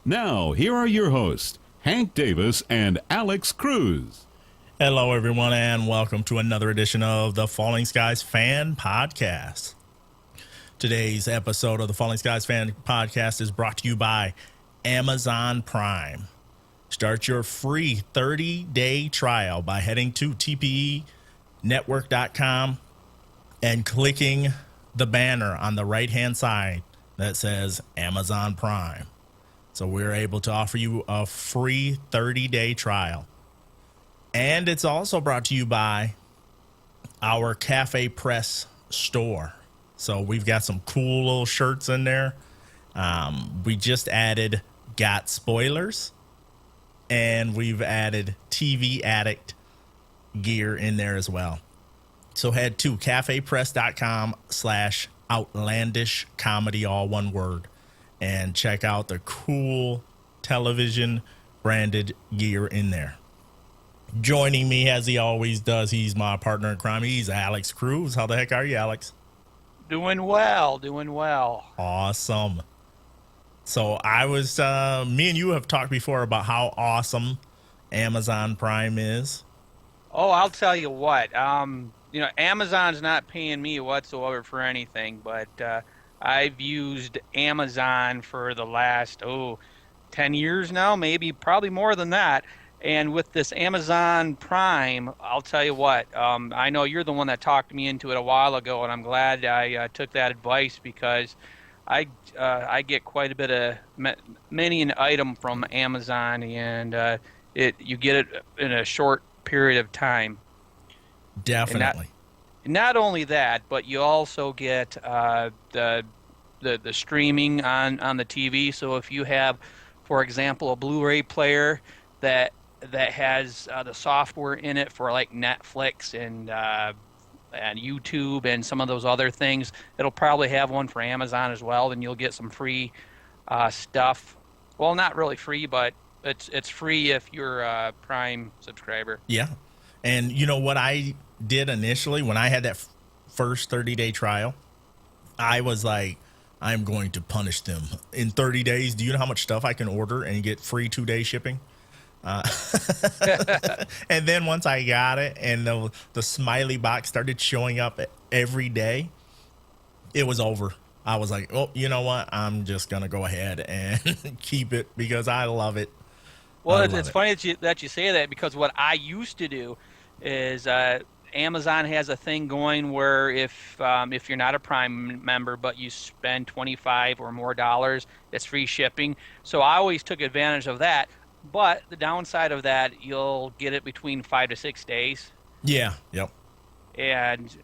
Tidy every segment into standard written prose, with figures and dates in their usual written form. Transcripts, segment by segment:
Now, here are your hosts, Hank Davis and Alex Cruz. Hello, everyone, and welcome to another edition of the Falling Skies Fan Podcast. Today's episode of the Falling Skies Fan Podcast is brought to you by Amazon Prime. Start your free 30-day trial by heading to TPENetwork.com and clicking the banner on the right-hand side that says Amazon Prime. So we're able to offer you a free 30-day trial. And it's also brought to you by our Cafe Press store. So we've got some cool little shirts in there. We just added Got Spoilers. And we've added TV Addict gear in there as well. So head to cafepress.com/outlandish comedy, all one word, and check out the cool television branded gear in there. Joining me as he always does, he's my partner in crime. He's Alex Cruz. How the heck are you, Alex? Doing well. Awesome. So me and you have talked before about how awesome Amazon Prime is. Oh, I'll tell you what. Amazon's not paying me whatsoever for anything, but I've used Amazon for the last 10 years now, probably more than that. And with this Amazon Prime, I'll tell you what. I know you're the one that talked me into it a while ago, and I'm glad I took that advice because I get quite a bit of many an item from Amazon, and you get it in a short period of time. Definitely. And not only that, but you also get the streaming on the TV. So if you have, for example, a Blu-ray player that has the software in it for like Netflix and YouTube and some of those other things, it'll probably have one for Amazon as well. Then you'll get some free stuff. Well, not really free, but it's free if you're a Prime subscriber. Yeah. And you know what I did initially when I had that first 30-day trial? I was like, I'm going to punish them. In 30 days, do you know how much stuff I can order and get free 2-day shipping? And then once I got it and the smiley box started showing up every day, it was over. I was like, oh, you know what? I'm just going to go ahead and keep it because I love it. Well, it's funny that you say that because what I used to do is Amazon has a thing going where if you're not a Prime member but you spend $25 or more, it's free shipping. So I always took advantage of that. But the downside of that, you'll get it between 5 to 6 days. Yeah. Yep. And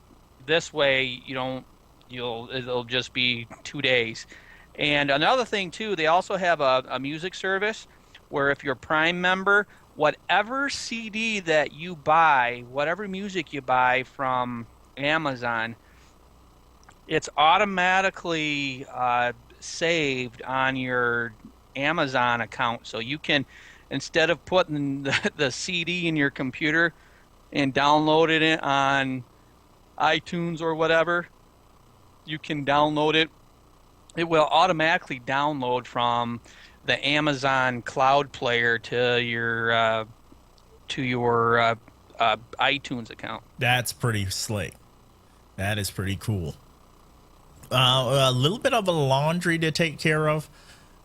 this way, it'll just be 2 days. And another thing too, they also have a music service where if you're a Prime member, whatever CD that you buy, whatever music you buy from Amazon, it's automatically saved on your Amazon account. So you can, instead of putting the CD in your computer and downloading it on iTunes or whatever, you can download it. It will automatically download from the Amazon Cloud Player to your iTunes account. That's pretty slick. That is pretty cool. A little bit of a laundry to take care of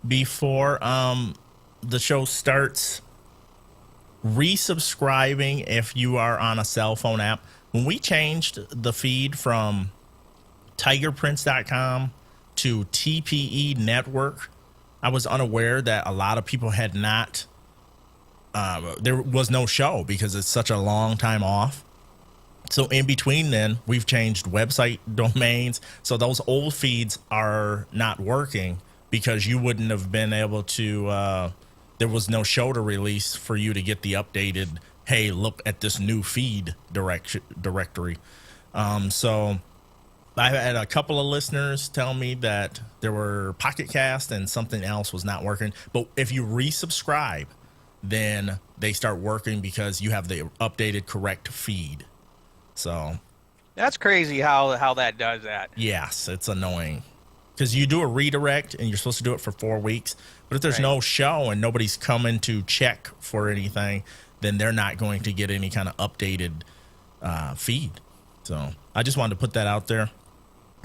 before the show starts. Resubscribing if you are on a cell phone app. When we changed the feed from tigerprints.com to TPE Network, I was unaware that a lot of people had not, there was no show because it's such a long time off. So in between then, we've changed website domains. So those old feeds are not working because you wouldn't have been able to, there was no show to release for you to get the updated, hey, look at this new feed directory. So I had a couple of listeners tell me that there were Pocket Cast and something else was not working. But if you resubscribe, then they start working because you have the updated correct feed. So that's crazy how that does that. Yes, it's annoying. because you do a redirect and you're supposed to do it for 4 weeks. But if there's Right. no show and nobody's coming to check for anything, then they're not going to get any kind of updated feed. So I just wanted to put that out there.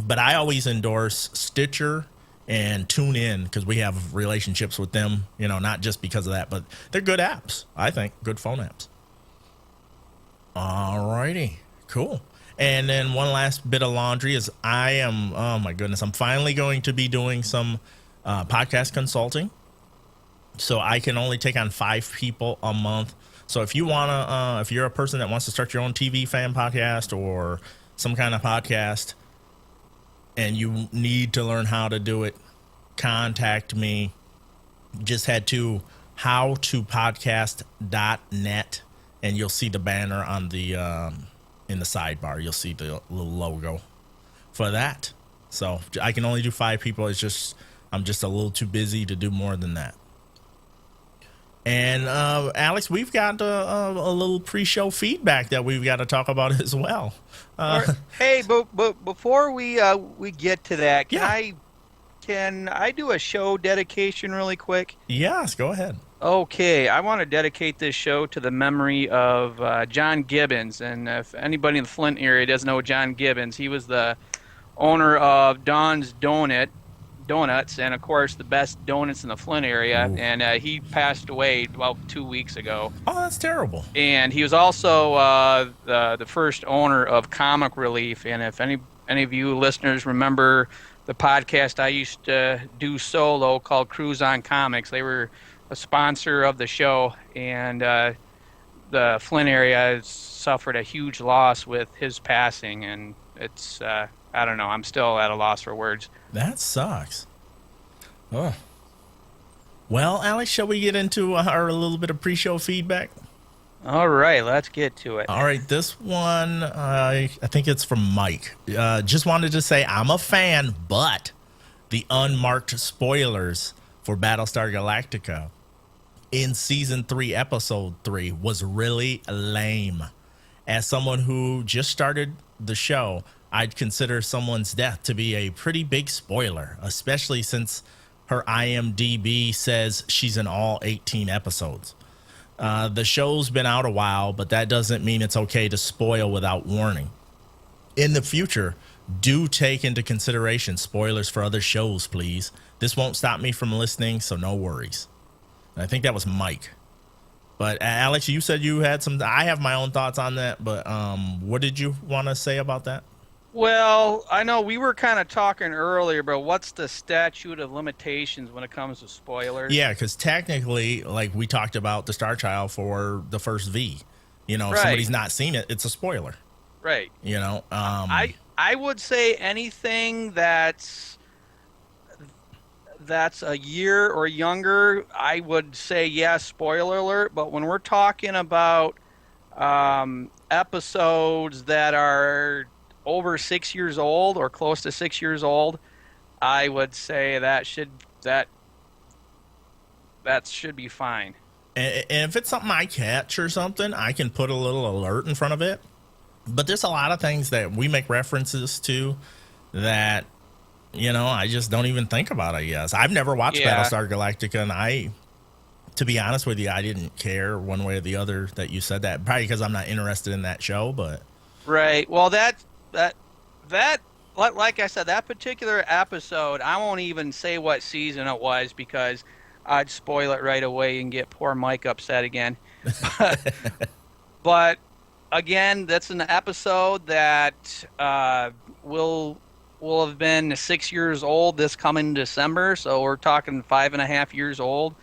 But I always endorse Stitcher and TuneIn because we have relationships with them, not just because of that, but they're good apps, I think, good phone apps. All righty, cool. And then one last bit of laundry is oh my goodness, I'm finally going to be doing some podcast consulting. So I can only take on 5 people a month. So if you if you're a person that wants to start your own TV fan podcast or some kind of podcast and you need to learn how to do it, contact me. Just head to howtopodcast.net and you'll see the banner on the in the sidebar. You'll see the little logo for that. So I can only do 5 people. I'm just a little too busy to do more than that. And Alex, we've got a little pre-show feedback that we've got to talk about as well. Hey, but before we get to that, Yeah. can I do a show dedication really quick? Yes, go ahead. Okay, I want to dedicate this show to the memory of John Gibbons. And if anybody in the Flint area doesn't know John Gibbons, he was the owner of Don's Donuts, and of course the best donuts in the Flint area. Ooh. And he passed away about 2 weeks ago. Oh, that's terrible. And he was also the first owner of Comic Relief. And if any of you listeners remember the podcast I used to do solo called Cruz on Comics, they were a sponsor of the show, and the Flint area has suffered a huge loss with his passing, and it's I don't know, I'm still at a loss for words. That sucks. Oh. Well, Alex, shall we get into our little bit of pre-show feedback? All right, let's get to it. All right, this one, I think it's from Mike. Just wanted to say I'm a fan, but the unmarked spoilers for Battlestar Galactica in Season 3, Episode 3 was really lame. As someone who just started the show, I'd consider someone's death to be a pretty big spoiler, especially since her IMDb says she's in all 18 episodes. The show's been out a while, but that doesn't mean it's okay to spoil without warning. In the future, do take into consideration spoilers for other shows, please. This won't stop me from listening, so no worries. And I think that was Mike. But Alex, you said you had some. I have my own thoughts on that, but what did you want to say about that? Well, I know we were kind of talking earlier, but what's the statute of limitations when it comes to spoilers? Yeah, because technically, like we talked about the Star Child for the first V. If Right. somebody's not seen it, it's a spoiler. Right. I I would say anything that's a year or younger, I would say yes, spoiler alert. But when we're talking about episodes that are over 6 years old or close to 6 years old, I would say that should be fine. And if it's something I catch or something, I can put a little alert in front of it. But there's a lot of things that we make references to that, I just don't even think about, I guess. I've never watched Battlestar Galactica, and to be honest with you, I didn't care one way or the other that you said that. Probably because I'm not interested in that show, but... Right. Well, that like I said, that particular episode, I won't even say what season it was because I'd spoil it right away and get poor Mike upset again. But again, that's an episode that will have been 6 years old this coming December, so we're talking 5.5 years old.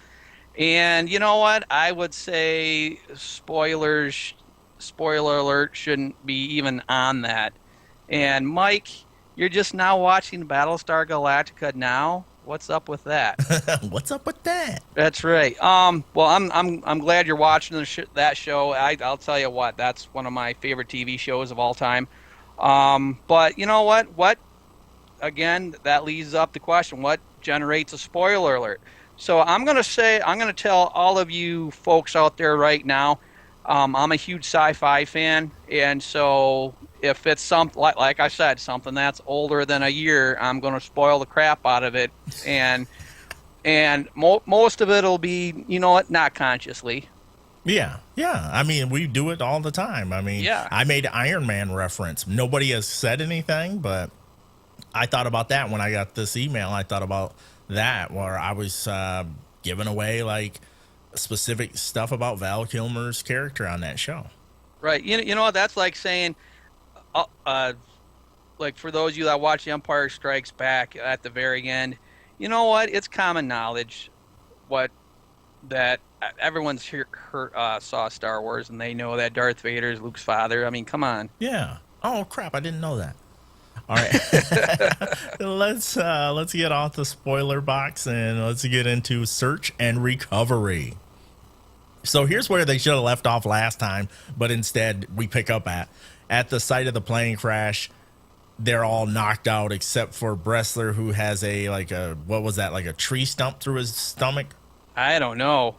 And you know what? I would say spoiler alert shouldn't be even on that. And Mike, you're just now watching Battlestar Galactica now. What's up with that? What's up with that? That's right. Well, I'm glad you're watching that show. I'll tell you what, that's one of my favorite TV shows of all time. But you know what? Again, that leads up the question: what generates a spoiler alert? So I'm gonna tell all of you folks out there right now. I'm a huge sci-fi fan, and so if it's something like I said, something that's older than a year, I'm going to spoil the crap out of it, and most of it'll be, you know what, not consciously. Yeah, yeah. I mean, we do it all the time. I mean, Yeah. I made Iron Man reference. Nobody has said anything, but I thought about that when I got this email. I thought about that where I was giving away like specific stuff about Val Kilmer's character on that show. Right. You know what? That's like saying, uh, uh, like for those of you that watch The Empire Strikes Back at the very end, you know what? It's common knowledge what that everyone's saw Star Wars and they know that Darth Vader is Luke's father. I mean, come on. Yeah. Oh crap! I didn't know that. All right, let's get off the spoiler box and let's get into search and recovery. So here's where they should have left off last time, but instead we pick up at the site of the plane crash. They're all knocked out except for Bressler, who has what was that, like a tree stump through his stomach? I don't know.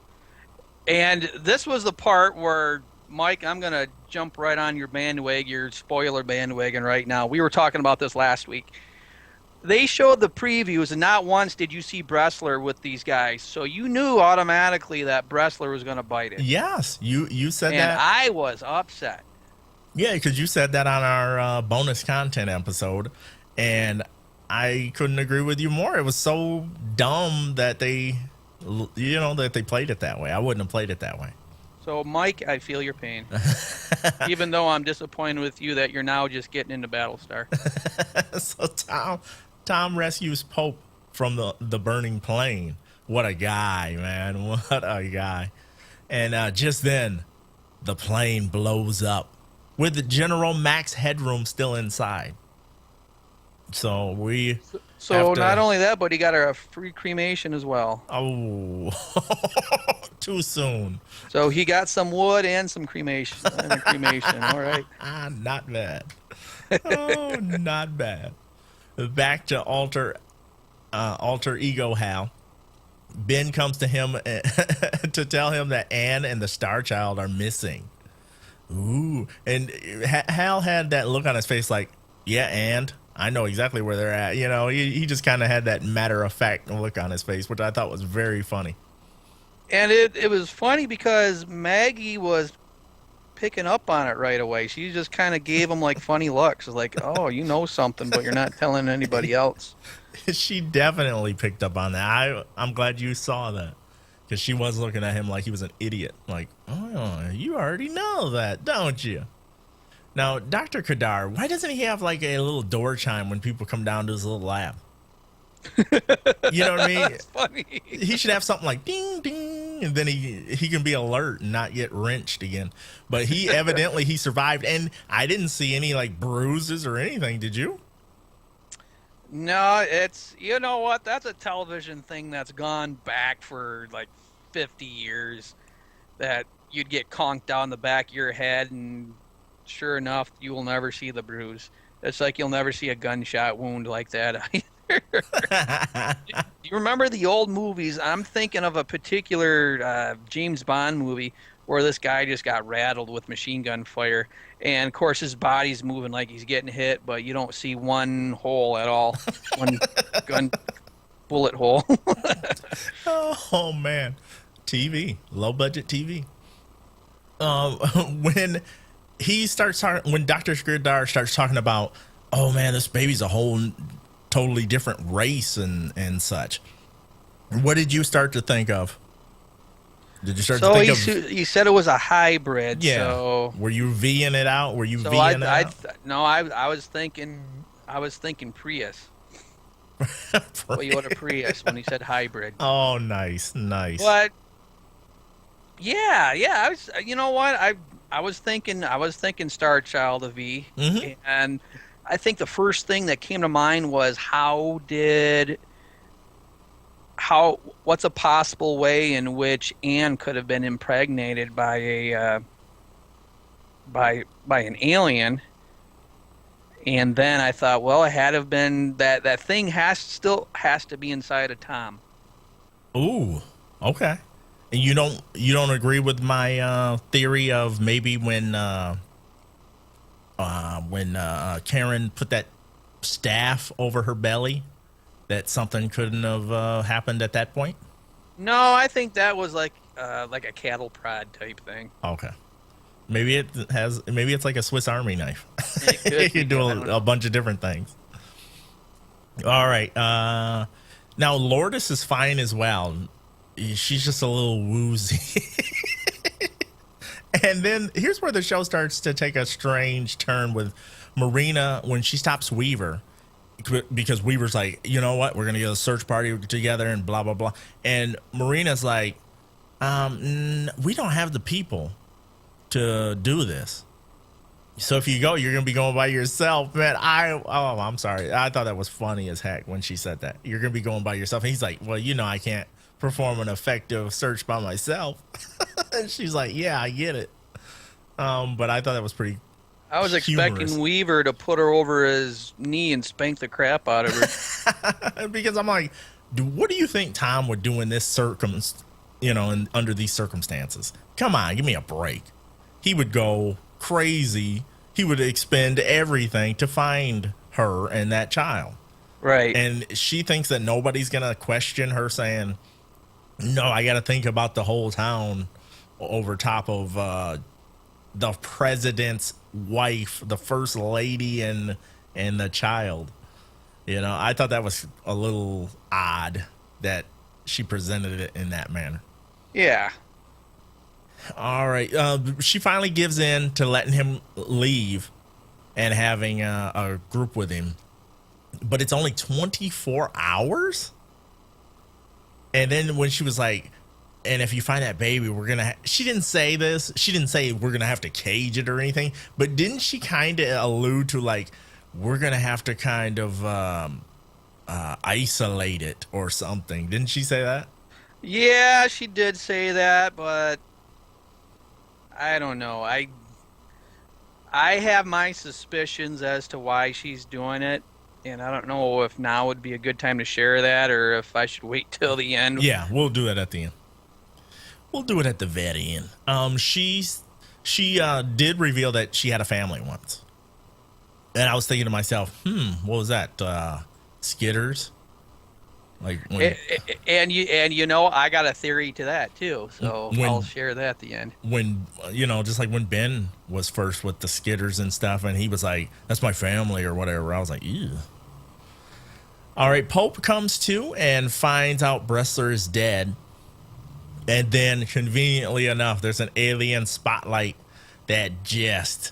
And this was the part where, Mike, I'm going to jump right on your bandwagon, your spoiler bandwagon right now. We were talking about this last week. They showed the previews, and not once did you see Bressler with these guys. So you knew automatically that Bressler was going to bite it. Yes, you said and that. And I was upset. Yeah, because you said that on our bonus content episode, and I couldn't agree with you more. It was so dumb that they played it that way. I wouldn't have played it that way. So, Mike, I feel your pain. Even though I'm disappointed with you that you're now just getting into Battlestar. So Tom rescues Pope from the burning plane. What a guy, man. What a guy. And just then, the plane blows up with General Max Headroom still inside. So not only that, but he got a free cremation as well. Oh, too soon. So he got some wood and some cremation. All right. Not bad. Oh, not bad. Back to alter ego Hal. Ben comes to him to tell him that Anne and the Star Child are missing. Ooh, and Hal had that look on his face like, yeah, and I know exactly where they're at. You know, he just kind of had that matter-of-fact look on his face, which I thought was very funny. And it was funny because Maggie was picking up on it right away. She just kind of gave him like funny looks. It's like, oh, you know something, but you're not telling anybody else. She definitely picked up on that. I'm glad you saw that. Because she was looking at him like he was an idiot. Like, oh, you already know that, don't you? Now, Dr. Kadar, why doesn't he have like a little door chime when people come down to his little lab? You know what I mean? That's funny. He should have something like ding, ding, and then he can be alert and not get wrenched again. But he evidently he survived, and I didn't see any like bruises or anything. Did you? No, you know what? That's a television thing that's gone back for like 50 years. That you'd get conked down the back of your head, and sure enough, you will never see the bruise. It's like you'll never see a gunshot wound like that either. Do you remember the old movies? I'm thinking of a particular James Bond movie where this guy just got rattled with machine gun fire. And, of course, his body's moving like he's getting hit, but you don't see one hole at all. One gun bullet hole. Oh, man. TV. Low-budget TV. When he starts talking, when Dr. Skridar starts talking about, oh, man, this baby's a whole totally different race and such, what did you start to think of? Did you start to think of... You said it was a hybrid. Yeah. So were you V'ing it out? No, I was thinking Prius. Toyota Prius when he said hybrid. Oh, nice. But yeah, I was. You know what? I was thinking Star Child of V, and I think the first thing that came to mind was what's a possible way in which Anne could have been impregnated by an alien. And then I thought, well, it had to have been that thing still has to be inside of Tom. Ooh, okay. And you don't agree with my theory of maybe when Karen put that staff over her belly, that something couldn't have happened at that point? No, I think that was like a cattle prod type thing. Okay. Maybe it's like a Swiss Army knife. It could It be, can do I don't know. a bunch of different things. All right. Now Lourdes is fine as well. She's just a little woozy. And then here's where the show starts to take a strange turn with Marina when she stops Weaver, because Weaver's like, you know what, we're gonna get a search party together and blah blah blah. And Marina's like, we don't have the people to do this. So if you go, you're gonna be going by yourself, man. I'm sorry. I thought that was funny as heck when she said that. You're gonna be going by yourself. And he's like, well, I can't perform an effective search by myself. And she's like, yeah, I get it. But I thought that was pretty. I was humorous. expecting Weaver to put her over his knee and spank the crap out of her. Because I'm like, what do you think Tom would do in this under these circumstances? Come on, give me a break. He would go crazy. He would expend everything to find her and that child. Right. And she thinks that nobody's going to question her saying, no, I got to think about the whole town over top of the president's wife, the first lady, and the child. I thought that was a little odd that she presented it in that manner. Yeah. All right. She finally gives in to letting him leave and having a group with him. But it's only 24 hours? And then when she was like, and if you find that baby, we're going to... She didn't say this. She didn't say we're going to have to cage it or anything. But didn't she kind of allude to, like, we're going to have to kind of isolate it or something? Didn't she say that? Yeah, she did say that, but I don't know. I have my suspicions as to why she's doing it, and I don't know if now would be a good time to share that or if I should wait till the end. Yeah, we'll do that at the end. We'll do it at the very end. She did reveal that she had a family once. And I was thinking to myself, what was that? Skitters? Like when, I got a theory to that too, so I'll share that at the end. When just like when Ben was first with the Skitters and stuff, and he was like, "That's my family" or whatever. I was like, "Ew." All right, Pope comes to and finds out Bressler is dead, and then conveniently enough, there's an alien spotlight that just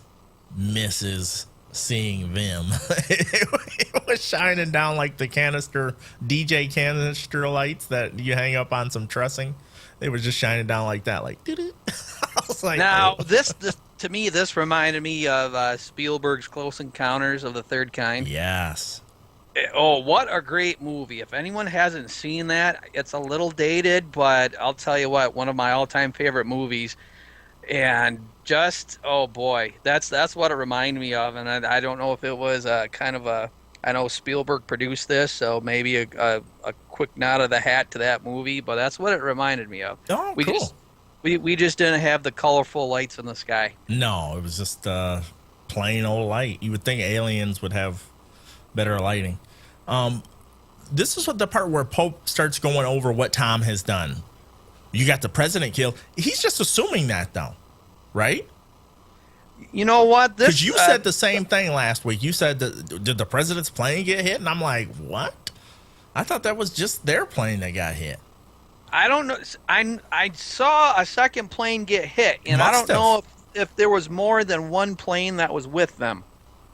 misses seeing them. It was shining down like the DJ canister lights that you hang up on some trussing. It was just shining down like that, like doo-doo. I was like, now this to me, this reminded me of Spielberg's Close Encounters of the Third Kind. Yes. Oh, what a great movie. If anyone hasn't seen that, it's a little dated, but I'll tell you what, one of my all-time favorite movies. And just, oh boy, that's what it reminded me of. And I don't know if it was I know Spielberg produced this, so maybe a quick nod of the hat to that movie, but that's what it reminded me of. Oh, cool. We just didn't have the colorful lights in the sky. No, it was just plain old light. You would think aliens would have better lighting. This is what the part where Pope starts going over what Tom has done. You got the president killed. He's just assuming that, though, right? You know what? Because you said the same thing last week. You said, did the president's plane get hit? And I'm like, what? I thought that was just their plane that got hit. I don't know. I saw a second plane get hit, and I don't know if there was more than one plane that was with them,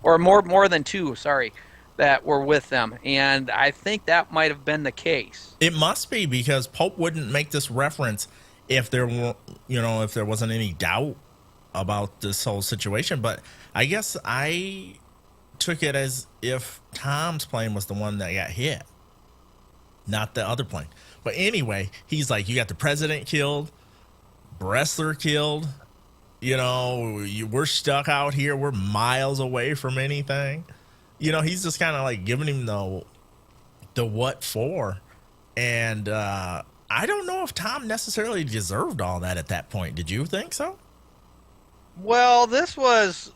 or more than two. Sorry, that were with them, and I think that might have been the case. It must be, because Pope wouldn't make this reference if there were, if there wasn't any doubt about this whole situation. But I guess I took it as if Tom's plane was the one that got hit, not the other plane. But anyway, he's like, you got the president killed, Bressler killed, we're stuck out here, we're miles away from anything. He's just kind of like giving him the what for. And I I don't know if Tom necessarily deserved all that at that point. Did you think so? Well, this was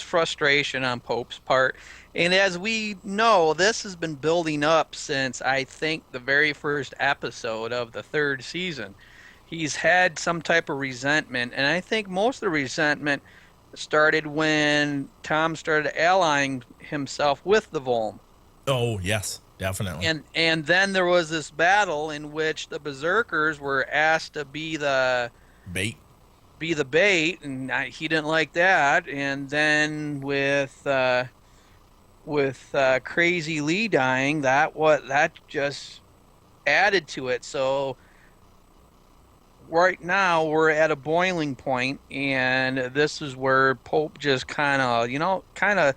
frustration on Pope's part, and as we know, this has been building up since I think the very first episode of the third season. He's had some type of resentment, and I think most of the resentment started when Tom started allying himself with the Volm. Oh, yes, definitely. And then there was this battle in which the Berserkers were asked to Bait. be the bait, and he didn't like that. And then with Crazy Lee dying, that just added to it. So right now we're at a boiling point, and this is where Pope just kind of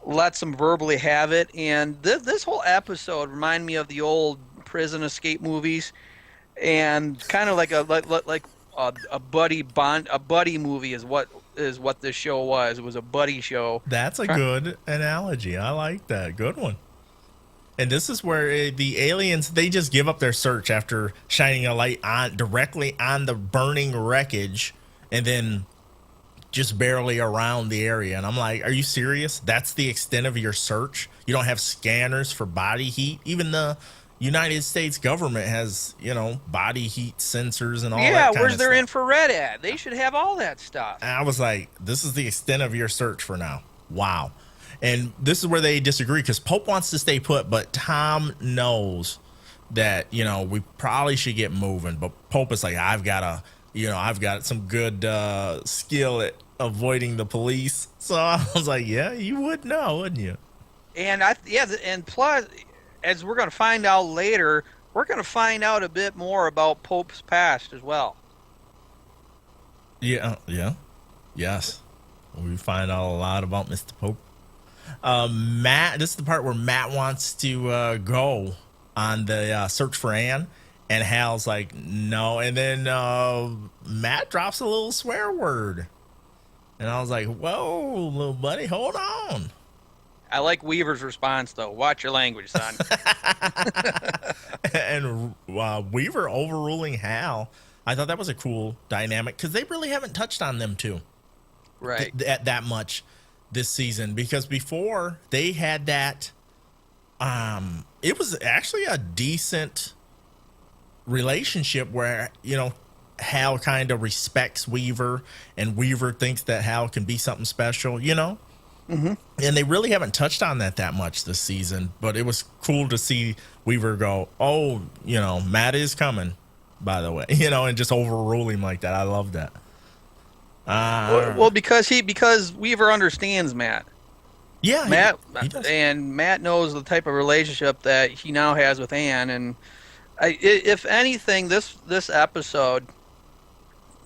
lets him verbally have it. And this whole episode reminded me of the old prison escape movies, and kind of like a buddy movie is what this show was. It was a buddy show. That's a good analogy. I like that. Good one. And this is where the aliens, they just give up their search after shining a light directly on the burning wreckage, and then just barely around the area. And I'm like, are you serious? That's the extent of your search? You don't have scanners for body heat? Even the United States government has, body heat sensors and all that kind of stuff. Yeah, where's their infrared at? They should have all that stuff. And I was like, this is the extent of your search for now. Wow. And this is where they disagree, because Pope wants to stay put, but Tom knows that, we probably should get moving. But Pope is like, I've got some good skill at avoiding the police. So I was like, yeah, you would know, wouldn't you? And plus, as we're going to find out later, we're going to find out a bit more about Pope's past as well. Yeah, yes. We find out a lot about Mr. Pope. Matt, this is the part where Matt wants to go on the search for Anne, and Hal's like, no. And then Matt drops a little swear word. And I was like, whoa, little buddy, hold on. I like Weaver's response, though. Watch your language, son. And Weaver overruling Hal, I thought that was a cool dynamic, because they really haven't touched on them two. Right. That much this season, because before they had that, it was actually a decent relationship where, Hal kind of respects Weaver, and Weaver thinks that Hal can be something special, Mm-hmm. And they really haven't touched on that much this season, but it was cool to see Weaver go, oh, Matt is coming, by the way, and just overrule him like that. I love that. Well, because Weaver understands Matt. Yeah, Matt knows the type of relationship that he now has with Anne, and if anything, this episode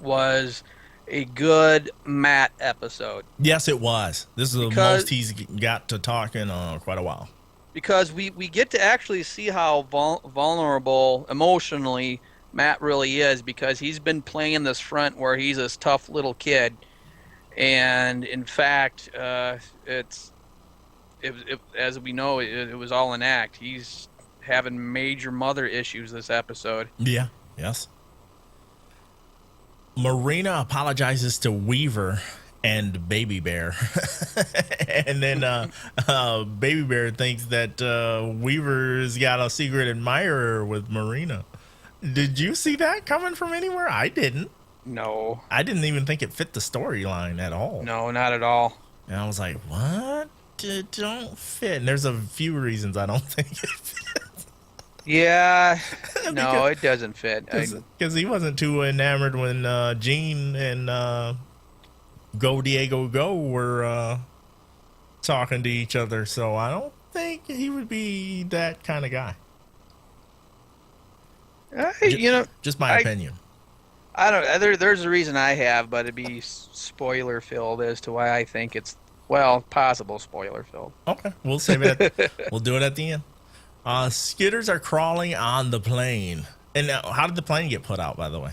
was a good Matt episode. Yes, it was. This is the most he's got to talk in quite a while. Because we get to actually see how vulnerable emotionally Matt really is, because he's been playing this front where he's this tough little kid, and in fact, as we know, it was all an act. He's having major mother issues this episode. Yeah. Yes. Marina apologizes to Weaver and Baby Bear. And then Baby Bear thinks that Weaver's got a secret admirer with Marina. Did you see that coming from anywhere? I didn't. No. I didn't even think it fit the storyline at all. No, not at all. And I was like, what? It don't fit. And there's a few reasons I don't think it fits. Yeah, no, it doesn't fit. Because he wasn't too enamored when Gene and Go Diego Go were talking to each other. So I don't think he would be that kind of guy. Just my opinion. I don't. There's a reason I have, but it'd be spoiler filled as to why I think it's possible spoiler filled. Okay, we'll save it. We'll do it at the end. Skitters are crawling on the plane. And how did the plane get put out, by the way?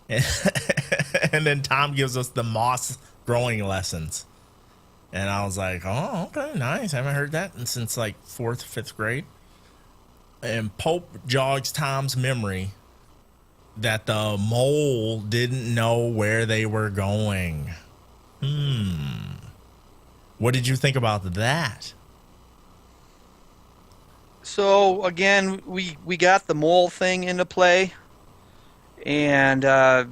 And then Tom gives us the moss growing lessons. And I was like, oh, okay, nice. I haven't heard that since like 4th, 5th grade. And Pope jogs Tom's memory that the mole didn't know where they were going. What did you think about that? So again, we got the mole thing into play, and I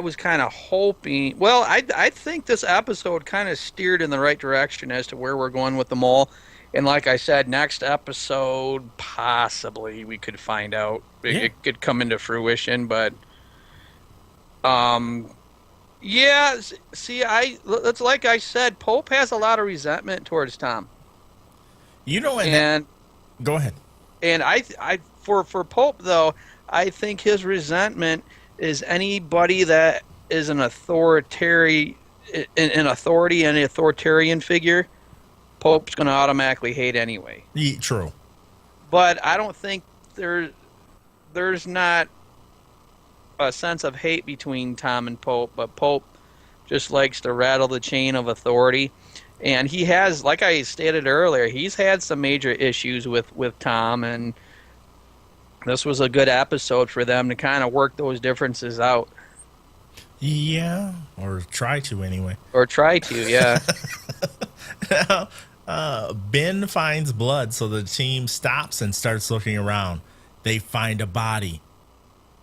was kind of hoping. Well, I think this episode kind of steered in the right direction as to where we're going with the mole. And like I said, next episode possibly we could find out. It could come into fruition, but yeah. See, it's like I said, Pope has a lot of resentment towards Tom. And go ahead. And for Pope though, I think his resentment is anybody that is an authority and authoritarian figure. Pope's going to automatically hate anyway. True. But I don't think there's not a sense of hate between Tom and Pope, but Pope just likes to rattle the chain of authority. And he has, like I stated earlier, he's had some major issues with Tom, and this was a good episode for them to kind of work those differences out. Yeah, or try to anyway. Or try to, yeah. Ben finds blood, so the team stops and starts looking around. They find a body,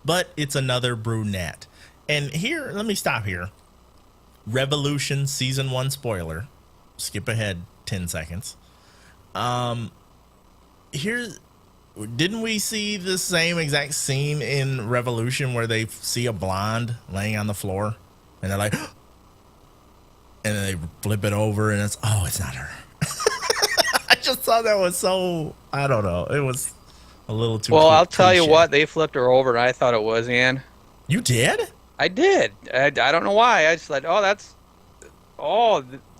but it's another brunette. And here, let me stop here. Revolution Season 1 spoiler. Skip ahead 10 seconds. Here, didn't we see the same exact scene in Revolution where they see a blonde laying on the floor and they're like, and then they flip it over and it's not her. I just thought that was so, I don't know. It was a little too Well, I'll tell you cliche. what, they flipped her over and I thought it was Anne. You did? I did. I don't know why. I just thought,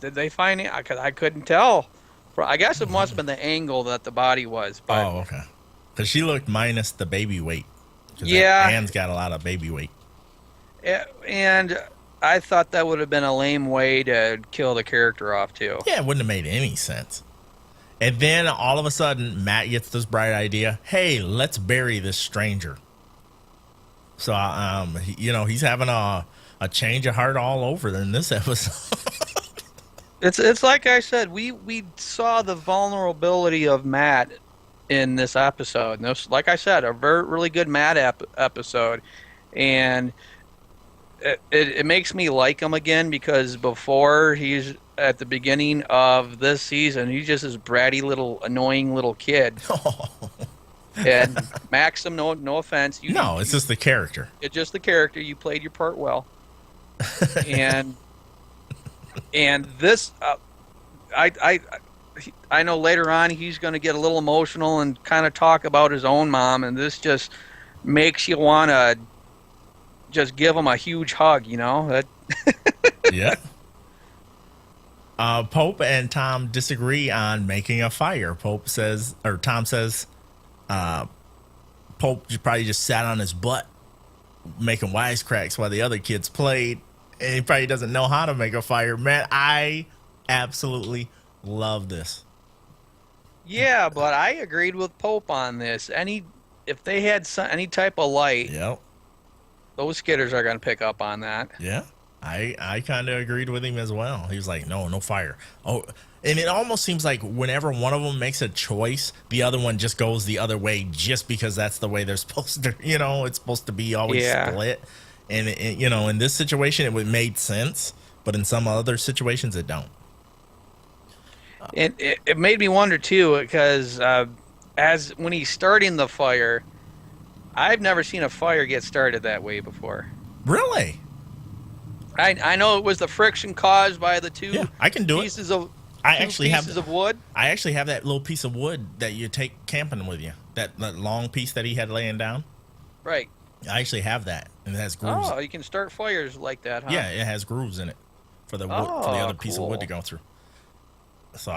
did they find it? I couldn't tell. I guess it must have been the angle that the body was. But okay. Because she looked minus the baby weight. Yeah. Anne's got a lot of baby weight. And I thought that would have been a lame way to kill the character off, too. Yeah, it wouldn't have made any sense. And then all of a sudden, Matt gets this bright idea. Hey, let's bury this stranger. So, he's having a change of heart all over in this episode. It's like I said, we saw the vulnerability of Matt in this episode. And this, like I said, a really good Matt episode. And it makes me like him again because before he's at the beginning of this season, he's just this bratty little annoying little kid. And Maxim, no offense. It's just the character. It's just the character. You played your part well. And this, I know later on he's going to get a little emotional and kind of talk about his own mom, and this just makes you want to just give him a huge hug, Yeah. Pope and Tom disagree on making a fire. Tom says, Pope probably just sat on his butt making wisecracks while the other kids played, and he probably doesn't know how to make a fire. Man, I absolutely love this. Yeah, but I agreed with Pope on this. If they had any type of light, Yep. those skidders are going to pick up on that. Yeah. I kind of agreed with him as well. He was like, no fire. Oh, and it almost seems like whenever one of them makes a choice, the other one just goes the other way just because that's the way they're supposed to, it's supposed to be always split. And, in this situation, it made sense, but in some other situations, it don't. And it made me wonder, too, because when he's starting the fire, I've never seen a fire get started that way before. Really? I know it was the friction caused by the two I can do pieces it. of pieces of wood. I actually have that little piece of wood that you take camping with you. That long piece that he had laying down. Right. I actually have that, and it has grooves. Oh, you can start fires like that, huh? Yeah, it has grooves in it for the wood, for the other piece of wood to go through. So,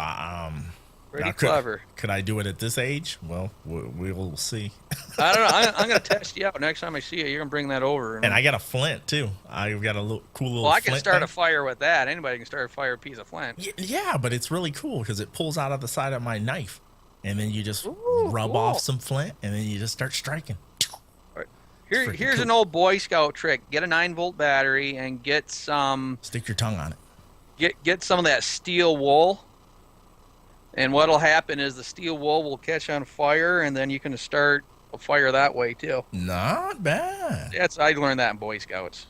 pretty clever. Could I do it at this age? Well, we'll see. I don't know. I'm going to test you out next time I see you. You're going to bring that over. And I got a flint too. I've got a cool little. Well, I can flint start thing. a fire with that. Anybody can start a fire with a piece of flint. Yeah, but it's really cool because it pulls out of the side of my knife, and then you just rub off some flint, and then you just start striking. Here's cool. an old Boy Scout trick. Get a 9-volt battery and get some Stick your tongue on it. get some of that steel wool. And what'll happen is the steel wool will catch on fire, and then you can start a fire that way too. Not bad. I learned that in Boy Scouts.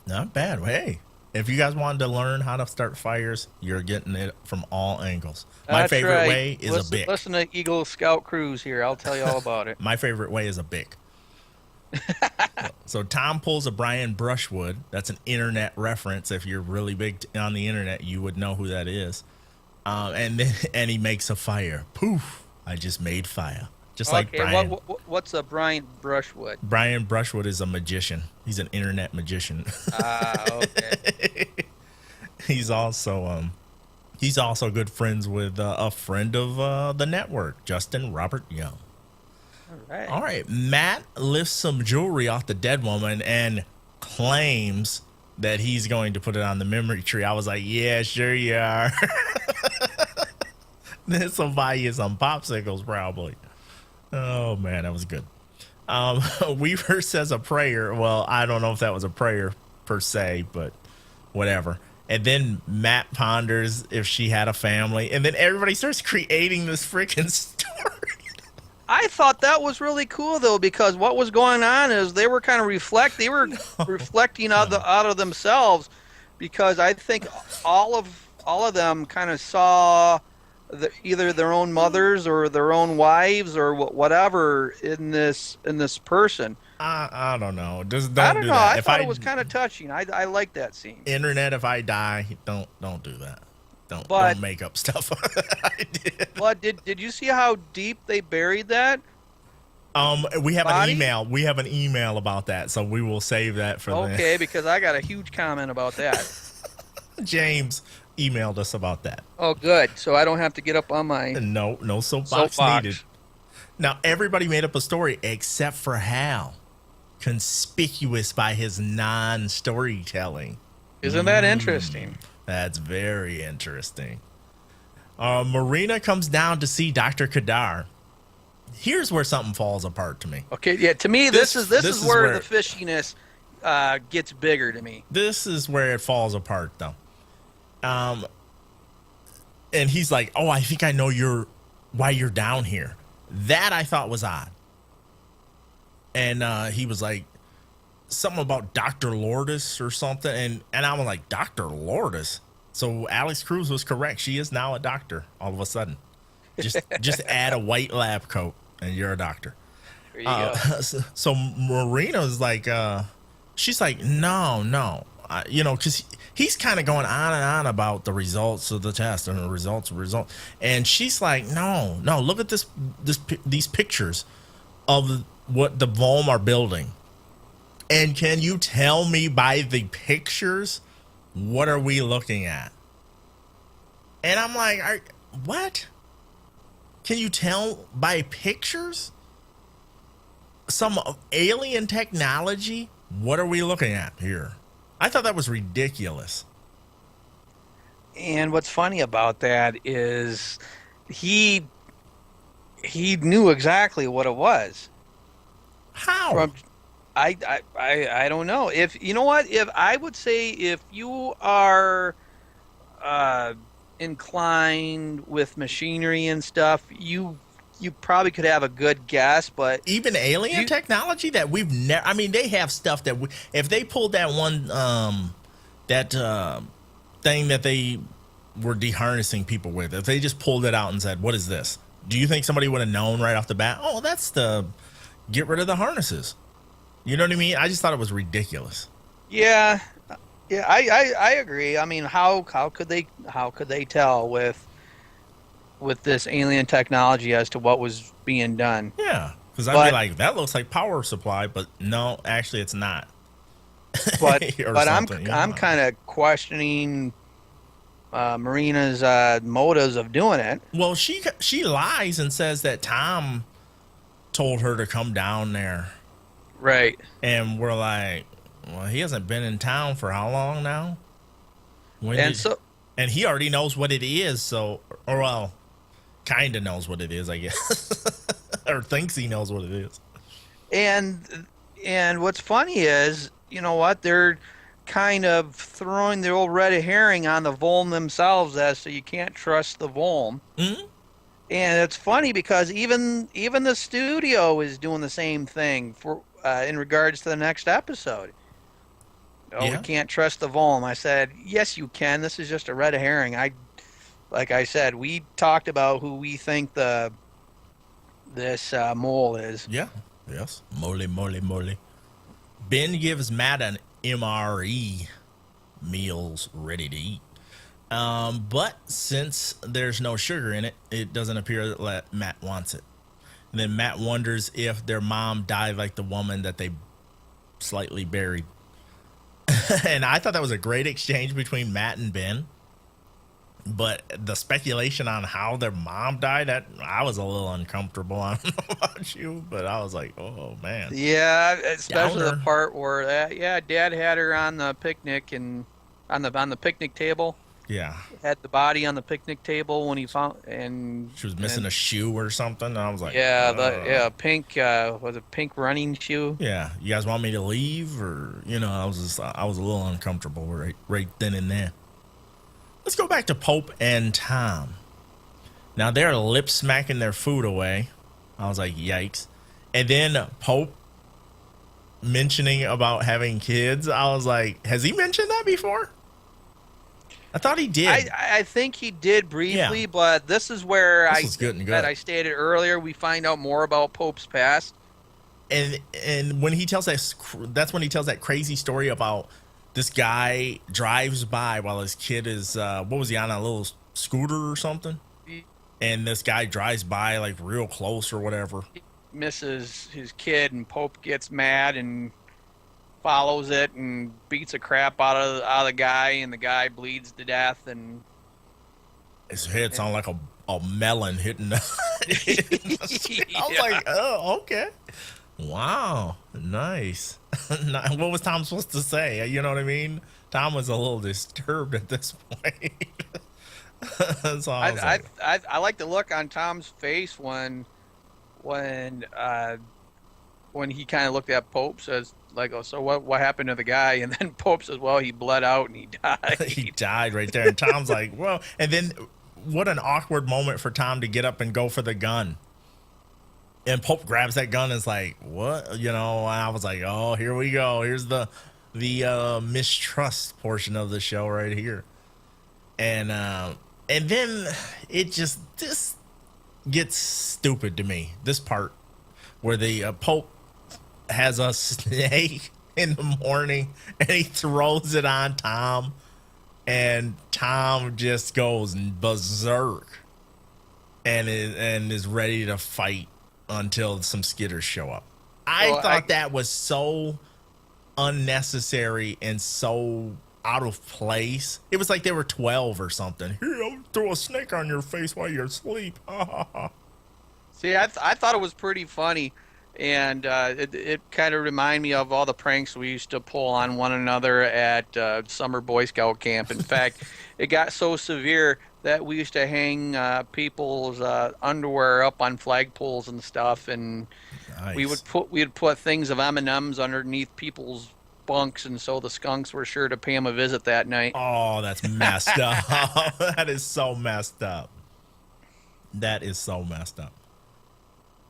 Not bad. Hey, if you guys wanted to learn how to start fires, you're getting it from all angles. My That's favorite right. way is a bic. Listen to Eagle Scout Cruz here. I'll tell you all about it. My favorite way is a bic. So Tom pulls a Brian Brushwood. That's an internet reference. If you're really big on the internet, you would know who that is. And he makes a fire. Poof! I just made fire. Just like Brian. What's a Brian Brushwood? Brian Brushwood is a magician. He's an internet magician. Okay. He's also good friends with a friend of the network, Justin Robert Young. All right. Matt lifts some jewelry off the dead woman and claims that he's going to put it on the memory tree. I was like, yeah, sure you are. This will buy you some popsicles, probably. Oh, man, that was good. Weaver says a prayer. Well, I don't know if that was a prayer per se, but whatever. And then Matt ponders if she had a family. And then everybody starts creating this freaking story. I thought that was really cool though, because what was going on is they were kind of reflecting out of themselves, because I think all of them kind of saw either their own mothers or their own wives or whatever in this person. I don't know. I don't know. I thought it was kind of touching. I like that scene. Internet, if I die, don't do that. Don't make up stuff. I did. But did you see how deep they buried that? We have body? an email. We have an email about that, so we will save that for Okay, because I got a huge comment about that. James emailed us about that. Oh, good. So I don't have to get up on my No soapbox needed. Now everybody made up a story except for Hal, conspicuous by his non-storytelling. Isn't that interesting? That's very interesting. Marina comes down to see Dr. Kadar. Here's where something falls apart to me. Okay, yeah. To me, this is where the fishiness gets bigger to me. This is where it falls apart, though. And he's like, "Oh, I think I know why you're down here." That I thought was odd. And he was like, something about Dr. Lourdes or something, and I was like, Dr. Lourdes? So Alex Cruz was correct. She is now a doctor all of a sudden. Just add a white lab coat and you're a doctor. There you go. So Marina's like, she's like, no. Because he's kind of going on and on about the results of the test and the results. And she's like, no, look at these pictures of what the Volm are building. And can you tell me by the pictures, what are we looking at? And I'm like, what? Can you tell by pictures? Some alien technology? What are we looking at here? I thought that was ridiculous. And what's funny about that is he knew exactly what it was. How? I don't know. If you know what, if I would say if you are inclined with machinery and stuff, you probably could have a good guess. But even alien technology that we've never. I mean, they have stuff that if they pulled that one thing that they were deharnessing people with, if they just pulled it out and said, "What is this?" Do you think somebody would have known right off the bat? Oh, that's the get rid of the harnesses. You know what I mean? I just thought it was ridiculous. Yeah, I agree. I mean, how could they tell with this alien technology as to what was being done? Yeah, because I'd be like, that looks like power supply, but no, actually, it's not. But I'm kind of questioning Marina's motives of doing it. Well, she lies and says that Tom told her to come down there. Right. And we're like, well, he hasn't been in town for how long now? And he already knows what it is, kind of knows what it is, I guess. Or thinks he knows what it is. And And what's funny is, you know what? They're kind of throwing the old red herring on the Volm themselves as so you can't trust the Volm. Mhm. And it's funny because even the studio is doing the same thing for in regards to the next episode. Oh, we Yeah. can't trust the Volm. I said, yes, you can. This is just a red herring. Like I said, we talked about who we think the this mole is. Yeah. Yes. Moly, moly, moly. Ben gives Matt an MRE, meals ready to eat. But since there's no sugar in it, it doesn't appear that Matt wants it. And then Matt wonders if their mom died like the woman that they slightly buried. And I thought that was a great exchange between Matt and Ben. But the speculation on how their mom died, that I was a little uncomfortable. I don't know about you, but I was like, oh man. Yeah, especially the Downer. part where yeah, Dad had her on the picnic and on the picnic table. Yeah. Had the body on the picnic table when he found She was missing and a shoe or something. And I was like, yeah, the pink was a pink running shoe. yeah, you guys want me to leave? Or, I was a little uncomfortable right then and there. Let's go back to Pope and Tom. Now they're lip smacking their food away. I was like, yikes. And then Pope mentioning about having kids. I was like, has he mentioned that before? I thought he did. I think he did briefly, Yeah. but this is where This was good and good. that I stated earlier. We find out more about Pope's past. And when he tells that's when he tells that crazy story about this guy drives by while his kid is what was he on, a little scooter or something, and this guy drives by like real close or whatever. Misses his kid, and Pope gets mad and follows it and beats the crap out of the guy, and the guy bleeds to death. And His head sounded like a melon hitting hitting the screen. I was like, oh, okay, wow, nice. What was Tom supposed to say? You know what I mean? Tom was a little disturbed at this point. So I was like, I like the look on Tom's face when he kind of looked at Pope, says like, oh, so what happened to the guy? And then Pope says, well, he bled out and he died. he died right there. And Tom's like, well, and then what an awkward moment for Tom to get up and go for the gun. And Pope grabs that gun and is like, what? And I was like, oh, here we go. Here's the mistrust portion of the show right here. And then it just, this gets stupid to me. This part where the Pope has a snake in the morning and he throws it on Tom, and Tom just goes berserk and is ready to fight until some skitters show up. I thought that was so unnecessary and so out of place. It was like they were 12 or something. Here, I'll throw a snake on your face while you're asleep. See, I thought it was pretty funny, and it kind of reminded me of all the pranks we used to pull on one another at summer Boy Scout camp. In fact, it got so severe that we used to hang people's underwear up on flagpoles and stuff, and Nice. we'd put things of M&Ms underneath people's bunks, and so the skunks were sure to pay him a visit that night. Oh, that's messed up. That is so messed up. That is so messed up.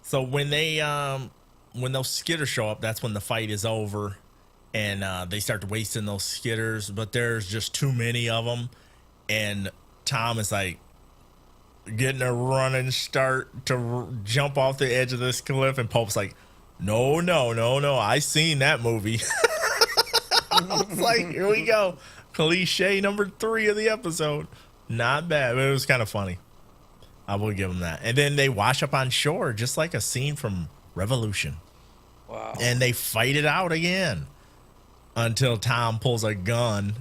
So when those skitters show up, that's when the fight is over, and they start wasting those skitters. But there's just too many of them, and Tom is like getting a running start to jump off the edge of this cliff, and Pope's like, no, I seen that movie. I was like, here we go, cliche number 3 of the episode. Not bad, but it was kind of funny. I will give them that. And then they wash up on shore, just like a scene from Revolution. Wow. And they fight it out again until Tom pulls a gun.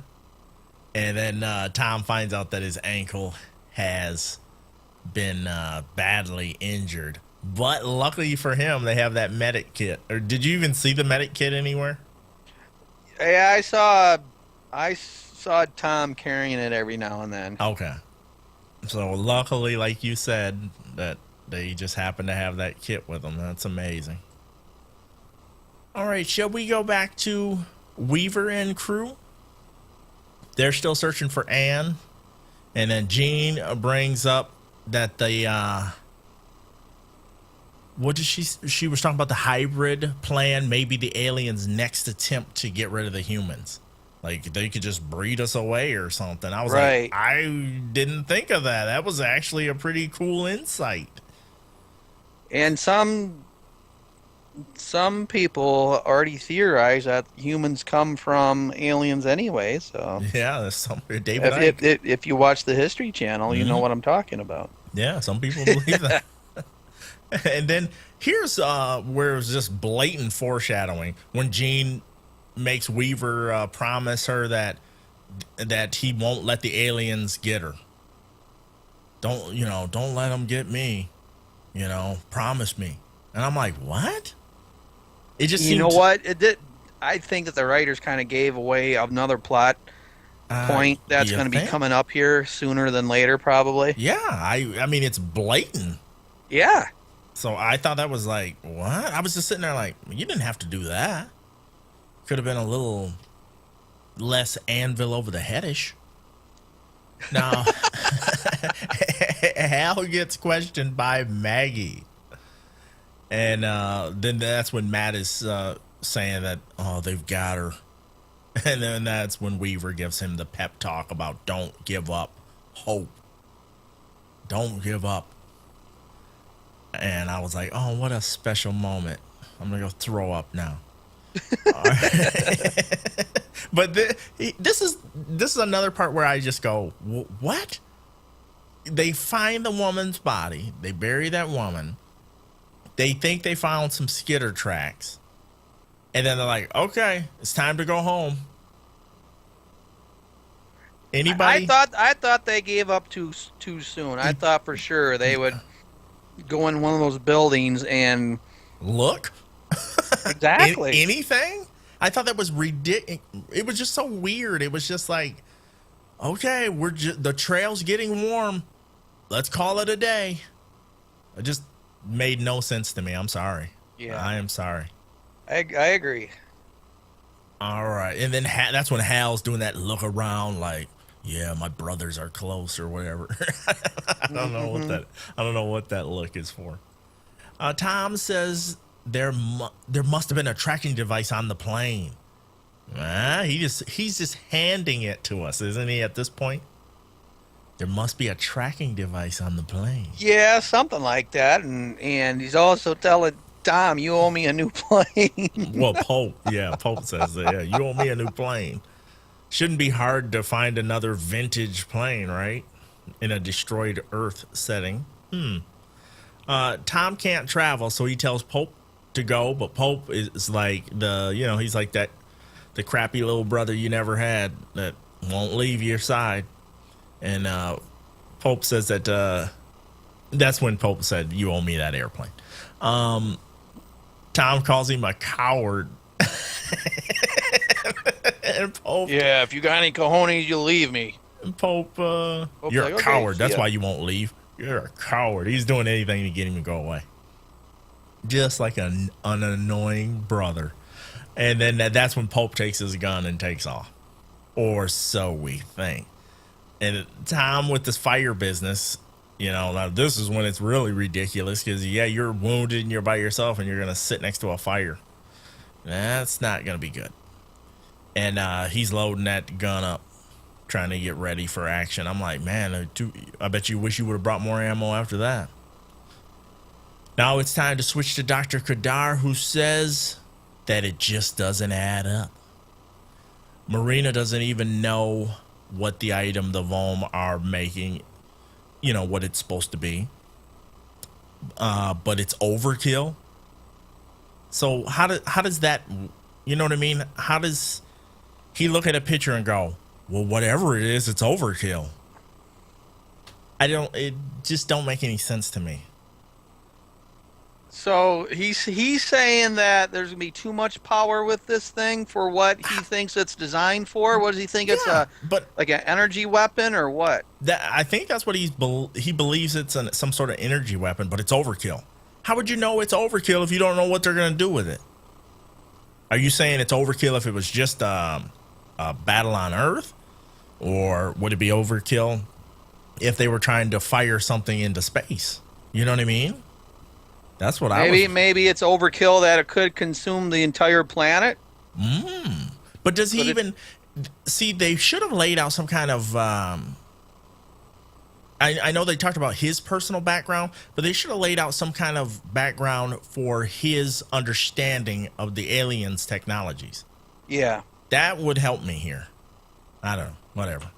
And then Tom finds out that his ankle has been badly injured. But luckily for him, they have that medic kit. Or did you even see the medic kit anywhere? Yeah, I saw Tom carrying it every now and then. Okay. So luckily, like you said, that they just happen to have that kit with them. That's amazing. All right, shall we go back to Weaver and crew? They're still searching for Anne. And then Jean brings up that what did she was talking about the hybrid plan, maybe the aliens' next attempt to get rid of the humans. Like they could just breed us away or something. I was Right. like, I didn't think of that. That was actually a pretty cool insight. And some people already theorize that humans come from aliens anyway. So Yeah, there's some David Icke. if you watch the History Channel, you know what I'm talking about. Yeah, some people believe that. And then here's where it's just blatant foreshadowing when Jean makes Weaver promise her that he won't let the aliens get her. Don't let them get me. Promise me. And I'm like, what? It just You know what? It did. I think that the writers kind of gave away another plot point that's you going to be think? coming up here sooner than later, probably. Yeah, I mean it's blatant. Yeah. So I thought that was like, what? I was just sitting there like, you didn't have to do that. Could have been a little less anvil over the headish. Now, Hal gets questioned by Maggie. And then that's when Matt is saying that, oh, they've got her. And then that's when Weaver gives him the pep talk about don't give up hope. Don't give up. And I was like, oh, what a special moment. I'm going to go throw up now. But this is another part where I just go, what? They find the woman's body. They bury that woman. They think they found some skitter tracks. And then they're like, okay, it's time to go home. Anybody? I thought they gave up too soon. I thought for sure they would go in one of those buildings and look. Exactly. Anything? I thought that was ridiculous. It was just so weird. It was just like, okay, the trail's getting warm. Let's call it a day. It just made no sense to me. I'm sorry. Yeah. I am sorry. I agree. All right. And then that's when Hal's doing that look around like, yeah, my brothers are close or whatever. I don't know what that look is for. Tom says there must have been a tracking device on the plane. He's just handing it to us, isn't he, at this point? There must be a tracking device on the plane. Yeah, something like that. And he's also telling Tom, you owe me a new plane. Well, Pope says that. Yeah, you owe me a new plane. Shouldn't be hard to find another vintage plane, right? In a destroyed Earth setting. Tom can't travel, so he tells Pope to go, but Pope is like he's like that, the crappy little brother you never had that won't leave your side. And Pope says that that's when Pope said, you owe me that airplane. Tom calls him a coward. And Pope, Yeah, if you got any cojones, you'll leave me. Pope, you're like, a okay, coward. That's yeah. why you won't leave. You're a coward. He's doing anything to get him to go away. Just like an annoying brother. And then that's when Pope takes his gun and takes off. Or so we think. And Tom with this fire business, now this is when it's really ridiculous because, yeah, you're wounded and you're by yourself and you're going to sit next to a fire. That's not going to be good. And he's loading that gun up, trying to get ready for action. I'm like, man, I bet you wish you would have brought more ammo after that. Now it's time to switch to Dr. Kadar, who says that it just doesn't add up. Marina doesn't even know what the item the Vom are making, what it's supposed to be. But it's overkill. So how does that, you know what I mean? How does he look at a picture and go, well, whatever it is, it's overkill? It just don't make any sense to me. So he's saying that there's gonna be too much power with this thing for what he thinks it's designed for. What does he think it's like an energy weapon or what? I think that's what he believes it's some sort of energy weapon, but it's overkill. How would you know it's overkill if you don't know what they're gonna do with it? Are you saying it's overkill if it was just a battle on Earth? Or would it be overkill if they were trying to fire something into space? You know what I mean? That's what maybe it's overkill that it could consume the entire planet. But does he even see? They should have laid out some kind of. I know they talked about his personal background, but they should have laid out some kind of background for his understanding of the aliens' technologies. Yeah, that would help me here. I don't know. Whatever.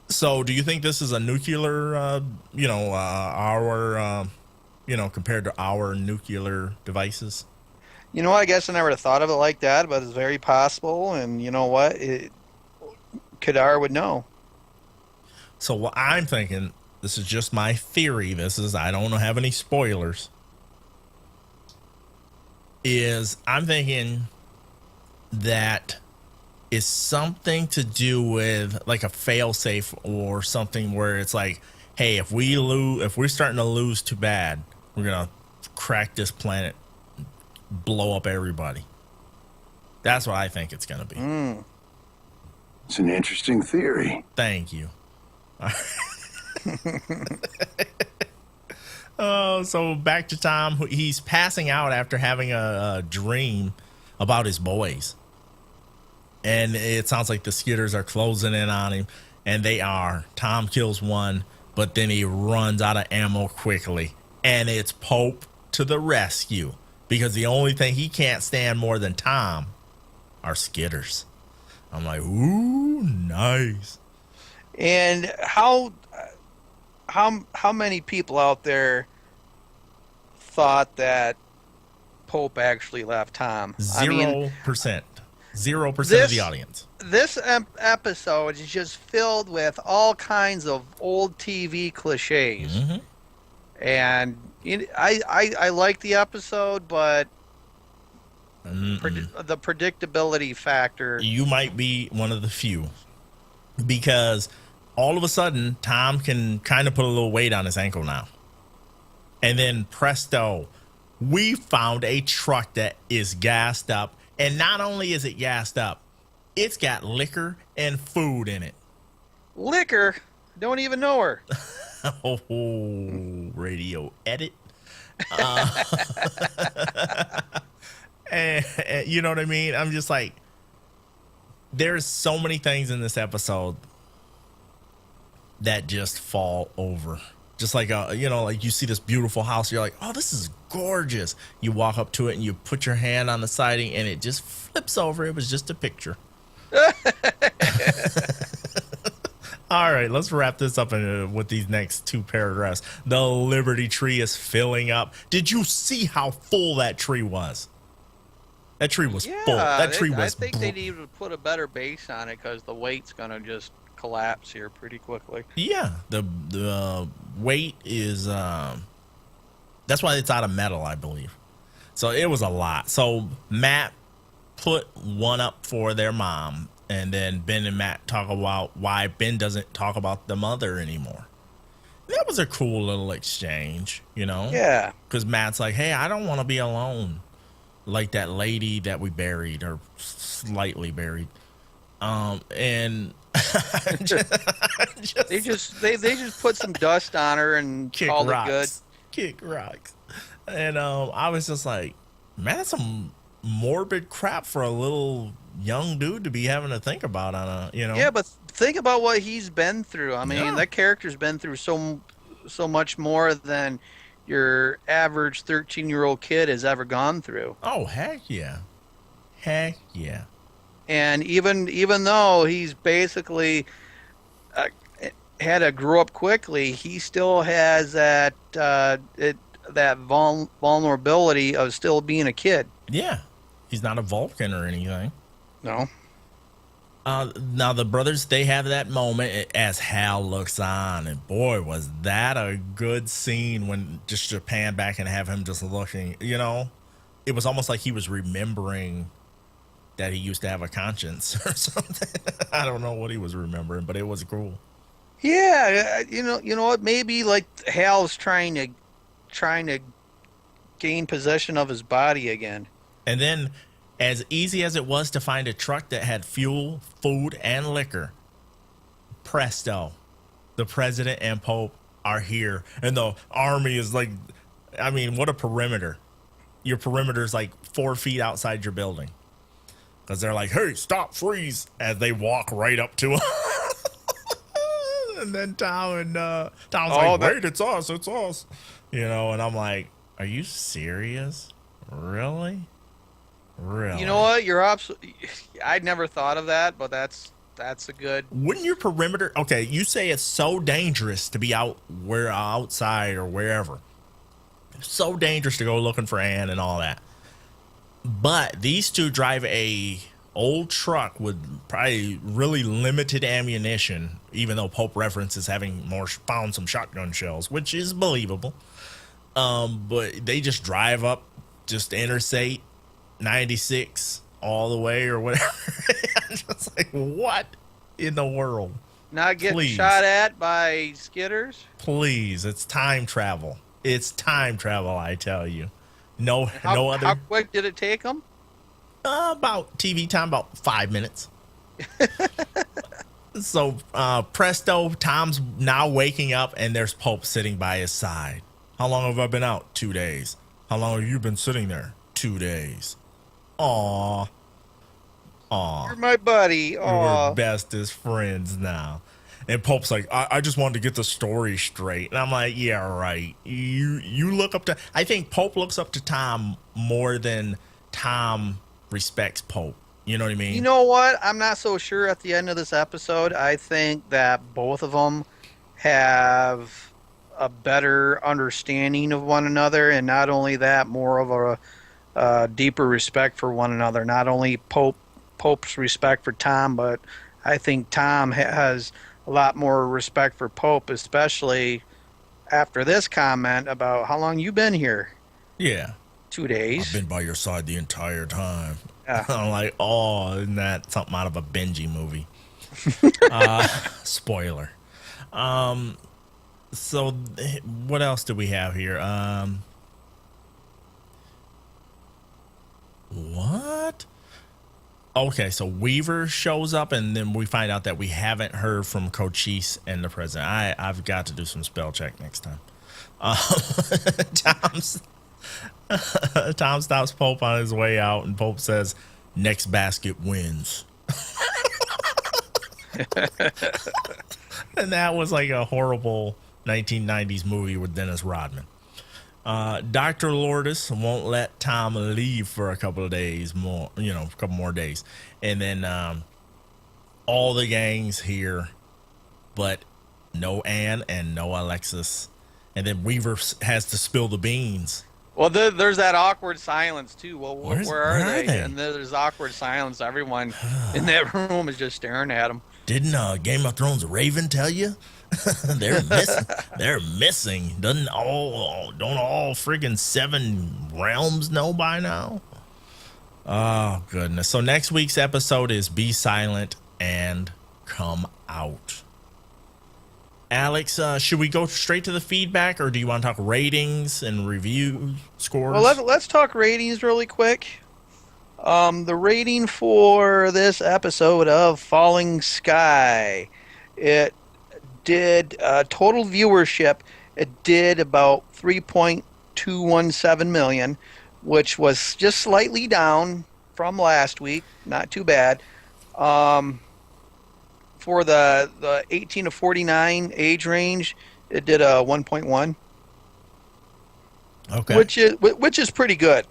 So, do you think this is a nuclear? Compared to our nuclear devices? I guess I never thought of it like that, but it's very possible. And you know what? Kadar would know. So what I'm thinking, this is just my theory. I don't have any spoilers. I'm thinking that is something to do with like a fail-safe or something where it's like, hey, if we're starting to lose too bad, we're gonna crack this planet, blow up everybody. That's what I think it's gonna be. It's an interesting theory. Thank you. So back to Tom. He's passing out after having a dream about his boys. And it sounds like the Skitters are closing in on him. And they are. Tom kills one, but then he runs out of ammo quickly. And it's Pope to the rescue. Because the only thing he can't stand more than Tom are Skitters. I'm like, ooh, nice. And how many people out there thought that Pope actually left Tom? 0%. 0% of the audience. This episode is just filled with all kinds of old TV cliches. Mm-hmm. And I like the episode, but the predictability factor. You might be one of the few. Because all of a sudden, Tom can kind of put a little weight on his ankle now. And then presto, we found a truck that is gassed up. And not only is it gassed up, it's got liquor and food in it. Liquor? Don't even know her. Oh, radio edit. And you know what I mean? I'm just like, there's so many things in this episode that just fall over. Just like, like you see this beautiful house. You're like, oh, this is gorgeous. You walk up to it and you put your hand on the siding and it just flips over. It was just a picture. All right, let's wrap this up with these next two paragraphs. The Liberty Tree is filling up. Did you see how full that tree was? That tree was full. That tree was. I think they need to put a better base on it because the weight's gonna just collapse here pretty quickly. Yeah, the weight is. That's why it's out of metal, I believe. So it was a lot. So Matt put one up for their mom, and then Ben and Matt talk about why Ben doesn't talk about the mother anymore. That was a cool little exchange, Yeah. Because Matt's like, hey, I don't want to be alone. Like that lady that we buried or slightly buried. And they just put some dust on her and called it good. Kick rocks. And I was just like, man, that's some morbid crap for a little young dude to be having to think about on a, Yeah, but think about what he's been through. I mean, that character's been through so much more than your average 13-year-old kid has ever gone through. Oh, heck yeah. Heck yeah. And even though he's basically had to grow up quickly, he still has that vulnerability of still being a kid. Yeah. He's not a Vulcan or anything. No. Now the brothers, they have that moment as Hal looks on, and boy, was that a good scene when just to pan back and have him just looking, it was almost like he was remembering that he used to have a conscience or something. I don't know what he was remembering, but it was cool. Yeah, you know what? Maybe like Hal's trying to gain possession of his body again. And then, as easy as it was to find a truck that had fuel, food, and liquor, presto, the president and Pope are here. And the army is like, I mean, what a perimeter. Your perimeter is like 4 feet outside your building. Because they're like, hey, stop, freeze, as they walk right up to him. And then Tom's like, wait, it's us. You know, and I'm like, are you serious? Really? You know what? You're absolutely. I'd never thought of that, but that's a good. Wouldn't your perimeter? Okay, you say it's so dangerous to be outside or wherever. It's so dangerous to go looking for Ann and all that. But these two drive a old truck with probably really limited ammunition, even though Pope references having found some shotgun shells, which is believable. But they just drive up just Interstate 96 all the way or whatever. I'm just like, what in the world? Not getting shot at by skidders? Please, it's time travel. It's time travel, I tell you. No other. How quick did it take them? About TV time, about 5 minutes. So, presto, Tom's now waking up, and there's Pope sitting by his side. How long have I been out? 2 days. How long have you been sitting there? 2 days. Aw. You're my buddy. Aw. We're bestest friends now. And Pope's like, I just wanted to get the story straight. And I'm like, yeah, right. You look up to... I think Pope looks up to Tom more than Tom respects Pope. You know what I mean? You know what? I'm not so sure at the end of this episode. I think that both of them have a better understanding of one another. And not only that, more of a deeper respect for one another. Not only Pope's respect for Tom, but I think Tom has a lot more respect for Pope, especially after this comment about how long you been here. Yeah. 2 days. I've been by your side the entire time. Yeah. I'm like, oh, isn't that something out of a Benji movie? Spoiler. So what else do we have here? What? Okay, so Weaver shows up, and then we find out that we haven't heard from Cochise and the president. I've got to do some spell check next time. Tom stops Pope on his way out, and Pope says, next basket wins. And that was like a horrible 1990s movie with Dennis Rodman. Dr. Lourdes won't let Tom leave for a couple of days more, a couple more days. And then all the gang's here, but no Ann and no Alexis. And then Weaver has to spill the beans. Well, there's that awkward silence, too. Well, where are they? they? And there's awkward silence. Everyone in that room is just staring at them. Didn't Game of Thrones Raven tell you? They're missing. They're missing. Don't all friggin' 7 realms know by now? Oh, goodness. So next week's episode is Be Silent and Come Out. Alex, should we go straight to the feedback, or do you want to talk ratings and review scores? Well, let's talk ratings really quick. The rating for this episode of Falling Sky, it did total viewership. It did about 3.217 million, which was just slightly down from last week. Not too bad. For the 18 to 49 age range, it did a 1.1. Okay. Which is pretty good.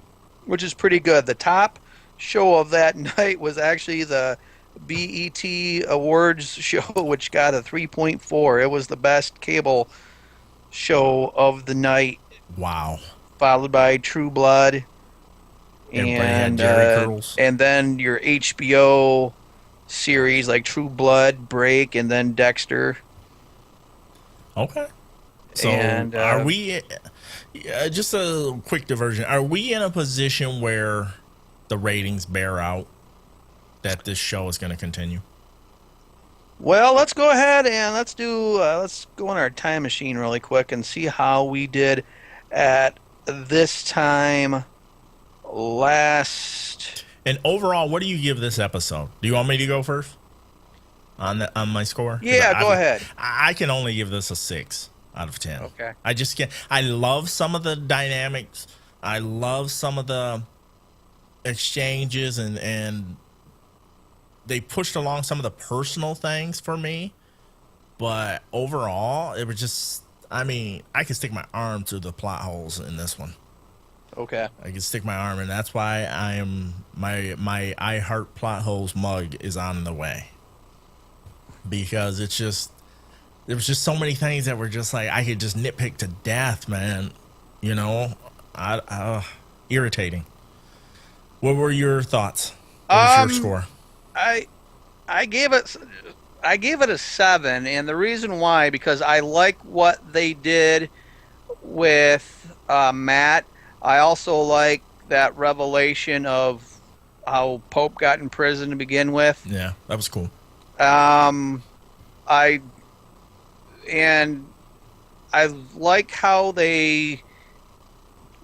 The top show of that night was actually the BET Awards show, which got a 3.4. It was the best cable show of the night. Wow. Followed by True Blood. Everybody had Jerry curls. And then your HBO series like True Blood, Break, and then Dexter. Okay. So are we, just a quick diversion, are we in a position where the ratings bear out that this show is going to continue? Well, let's go ahead and let's go on our time machine really quick and see how we did at this time last. And overall, what do you give this episode? Do you want me to go first on my score? 'Cause Yeah, go ahead. I can only give this a 6 out of 10. Okay. I just can't. I love some of the dynamics. I love some of the exchanges, and they pushed along some of the personal things for me. But overall, it was just, I mean, I could stick my arm through the plot holes in this one. Okay. I can stick my arm, and that's why I am my I Heart Plot Holes mug is on the way. Because it's just, there was just so many things that were just like, I could just nitpick to death, man. You know, irritating. What were your thoughts? What was your score? I gave it a 7, and the reason why, because I like what they did with Matt. I also like that revelation of how Pope got in prison to begin with. Yeah, that was cool. I like how they,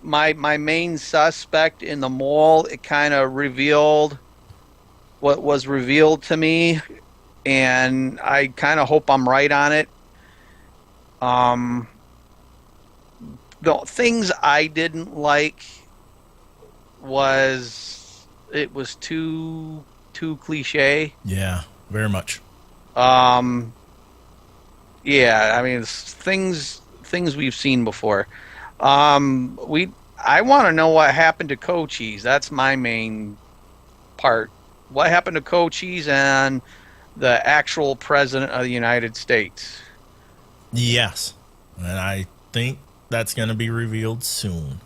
my main suspect in the mole, it kind of revealed what was revealed to me, and I kind of hope I'm right on it. The things I didn't like was it was too cliche. Yeah, very much. Yeah, I mean, it's things we've seen before. I want to know what happened to Cochise. That's my main part. What happened to Cochise and the actual president of the United States? Yes, and I think that's going to be revealed soon.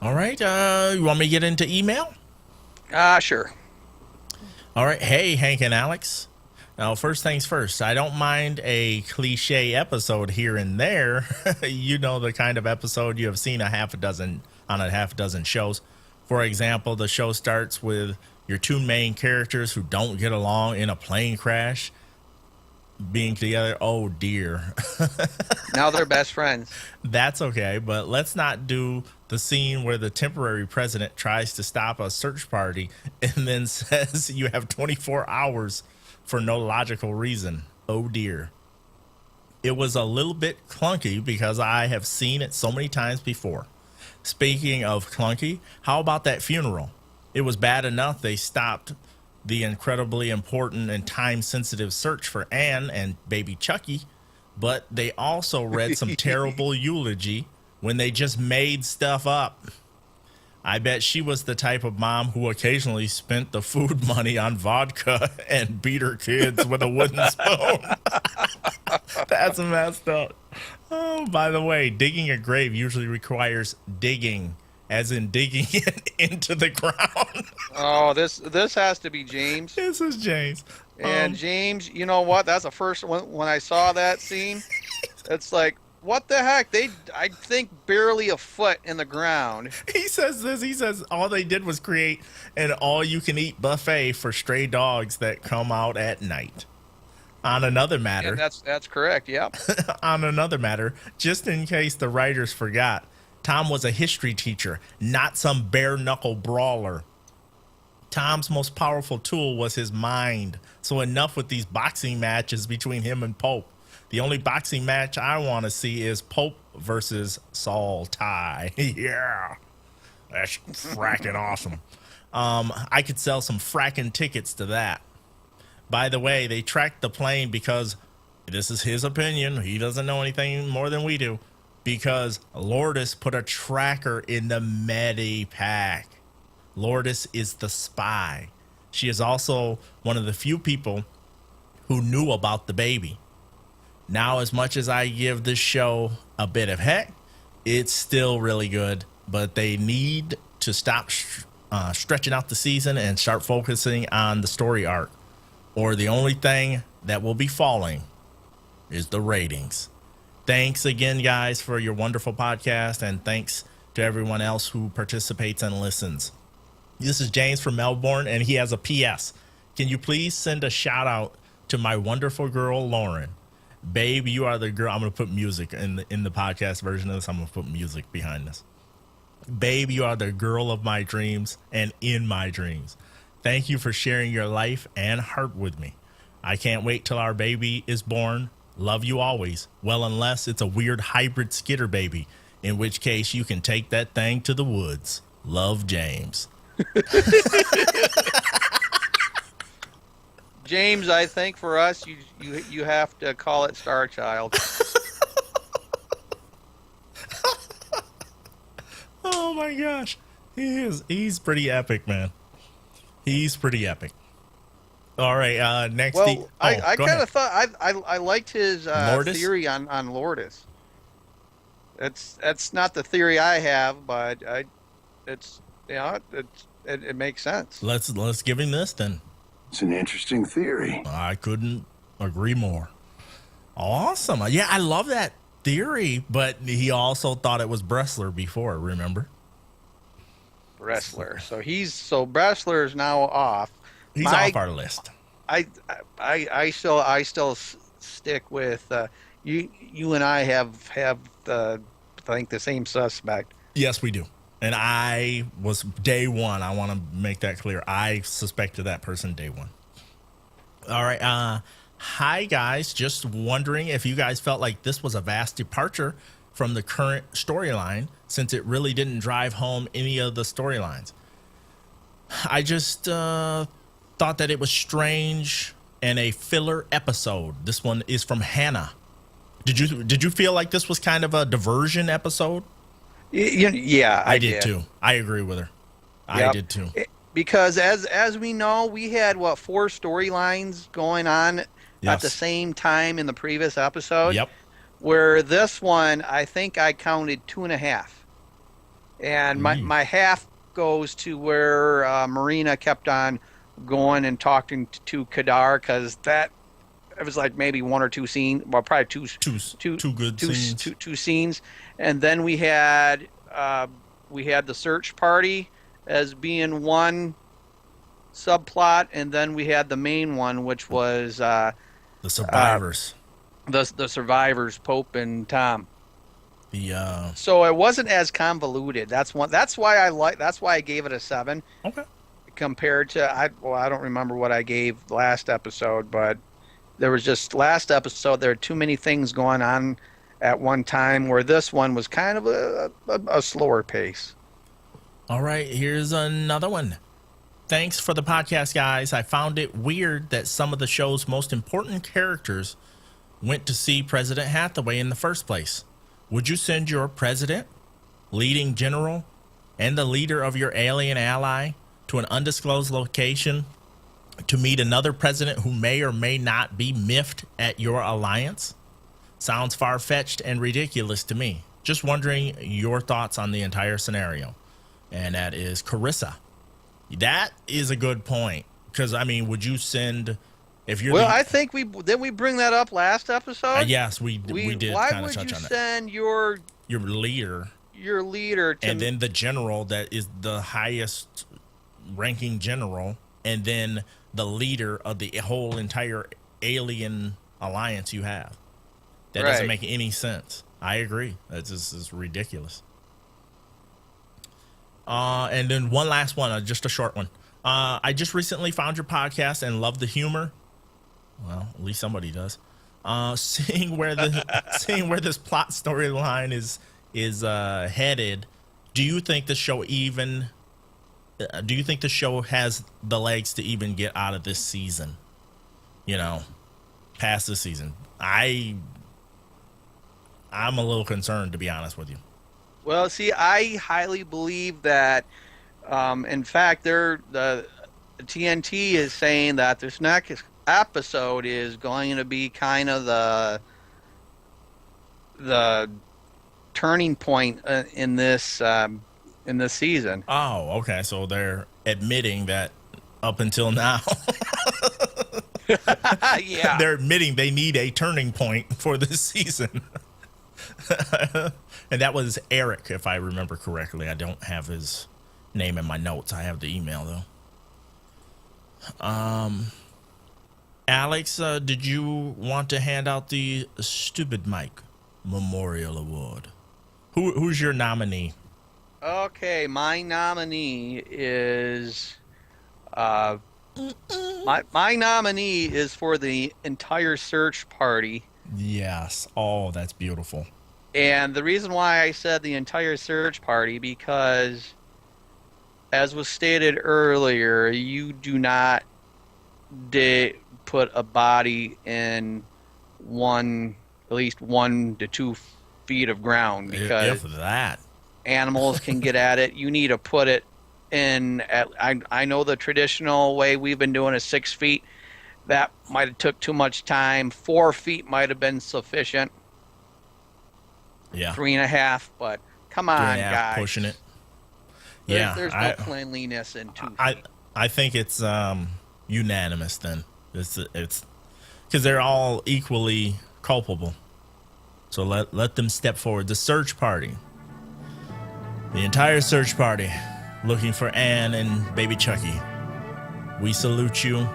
All right, you want me to get into email? Sure. All right. Hey, Hank and Alex. Now, first things first, I don't mind a cliche episode here and there. You know, the kind of episode you have seen on a half a dozen shows. For example, the show starts with your two main characters who don't get along in a plane crash being together. Oh, dear. Now they're best friends. That's okay, but let's not do the scene where the temporary president tries to stop a search party and then says you have 24 hours for no logical reason. Oh, dear. It was a little bit clunky because I have seen it so many times before. Speaking of clunky, how about that funeral? It was bad enough they stopped the incredibly important and time-sensitive search for Anne and baby Chucky, but they also read some terrible eulogy when they just made stuff up. I bet she was the type of mom who occasionally spent the food money on vodka and beat her kids with a wooden spoon. That's messed up. Oh, by the way, digging a grave usually requires digging, as in digging it into the ground. Oh, this has to be James. This is James. And James, you know what? That's the first one when I saw that scene. It's like, what the heck? I think, barely a foot in the ground. He says this. He says all they did was create an all-you-can-eat buffet for stray dogs that come out at night. On another matter, And that's correct. Yep. on another matter, just in case the writers forgot, Tom was a history teacher, not some bare-knuckle brawler. Tom's most powerful tool was his mind. So enough with these boxing matches between him and Pope. The only boxing match I want to see is Pope versus Saul Ty. Yeah. That's fracking awesome. I could sell some fracking tickets to that. By the way, they tracked the plane because, this is his opinion, he doesn't know anything more than we do, because Lourdes put a tracker in the Medipack. Lourdes is the spy. She is also one of the few people who knew about the baby. Now, as much as I give this show a bit of heck, it's still really good, but they need to stop stretching out the season and start focusing on the story arc, or the only thing that will be falling is the ratings. Thanks again, guys, for your wonderful podcast, and thanks to everyone else who participates and listens. This is James from Melbourne, and he has a PS. Can you please send a shout out to my wonderful girl, Lauren? Babe, you are the girl. I'm going to put music in the podcast version of this. I'm going to put music behind this. Babe, you are the girl of my dreams and in my dreams. Thank you for sharing your life and heart with me. I can't wait till our baby is born. Love you always. Well, unless it's a weird hybrid skitter baby, in which case you can take that thing to the woods. Love, James. James, I think for us, you have to call it Star Child. Oh my gosh. He's pretty epic, man. He's pretty epic. All right, next. Well, I go kind ahead. of thought I liked his Lourdes? theory on Lourdes. That's not the theory I have, but it makes sense. Let's give him this then. It's an interesting theory. I couldn't agree more. Awesome. Yeah, I love that theory, but he also thought it was Bressler before, remember? Wrestler. So Bressler is now off. He's off our list. I still stick with you and I have I think the same suspect. Yes, we do. And I was day one. I want to make that clear. I suspected that person day one. All right. Hi, guys. Just wondering if you guys felt like this was a vast departure from the current storyline, since it really didn't drive home any of the storylines. I just thought that it was strange and a filler episode. This one is from Hannah. Did you feel like this was kind of a diversion episode? Yeah, I did too. I agree with her. Yep. I did too. Because as we know, we had 4 storylines going on at the same time in the previous episode. Yep. Where this one, I think I counted 2.5, and my half goes to where Marina kept on going and talking to Kadar, because it was like maybe 1 or 2 scenes, well, probably two good scenes. Two scenes, and then we had the search party as being one subplot, and then we had the main one, which was the survivors. The survivors, Pope and Tom. The So it wasn't as convoluted. That's why I gave it a 7. Okay. Compared to I don't remember what I gave last episode, but there was just last episode there were too many things going on at one time, where this one was kind of a slower pace. All right, here's another one. Thanks for the podcast, guys. I found it weird that some of the show's most important characters went to see President Hathaway in the first place. Would you send your president, leading general, and the leader of your alien ally to an undisclosed location to meet another president who may or may not be miffed at your alliance? Sounds far-fetched and ridiculous to me. Just wondering your thoughts on the entire scenario. And that is Carissa. That is a good point. Because, I mean, would you send... If you're I think we bring that up last episode. Yes, we did. Why kind of would touch you on send your leader, to, and then the general that is the highest ranking general, and then the leader of the whole entire alien alliance you have? That doesn't make any sense. I agree. That's just ridiculous. And then one last one, just a short one. I just recently found your podcast and love the humor. Well, at least somebody does. Seeing where this plot storyline is headed, do you think the show has the legs to even get out of this season? Past this season. I'm a little concerned, to be honest with you. Well, see, I highly believe that. In fact, the TNT is saying that this next episode is going to be kind of the turning point in this season. Oh, okay. So they're admitting that up until now, yeah, they're admitting they need a turning point for this season. And that was Eric, if I remember correctly. I don't have his name in my notes. I have the email though. Alex, did you want to hand out the Stupid Mike Memorial Award? Who's your nominee? Okay, my nominee is my nominee is for the entire search party. Yes. Oh, that's beautiful. And the reason why I said the entire search party, because as was stated earlier, you do not put a body in at least 1 to 2 feet of ground, because If that. animals can get at it. You need to put it in I know the traditional way we've been doing is 6 feet. That might have took too much time. 4 feet might have been sufficient. Yeah. 3.5, but come on, guys. Pushing it. There's no cleanliness in 2 feet. I think it's unanimous then. It's because they're all equally culpable. So let them step forward. The search party. The entire search party looking for Anne and baby Chucky. We salute you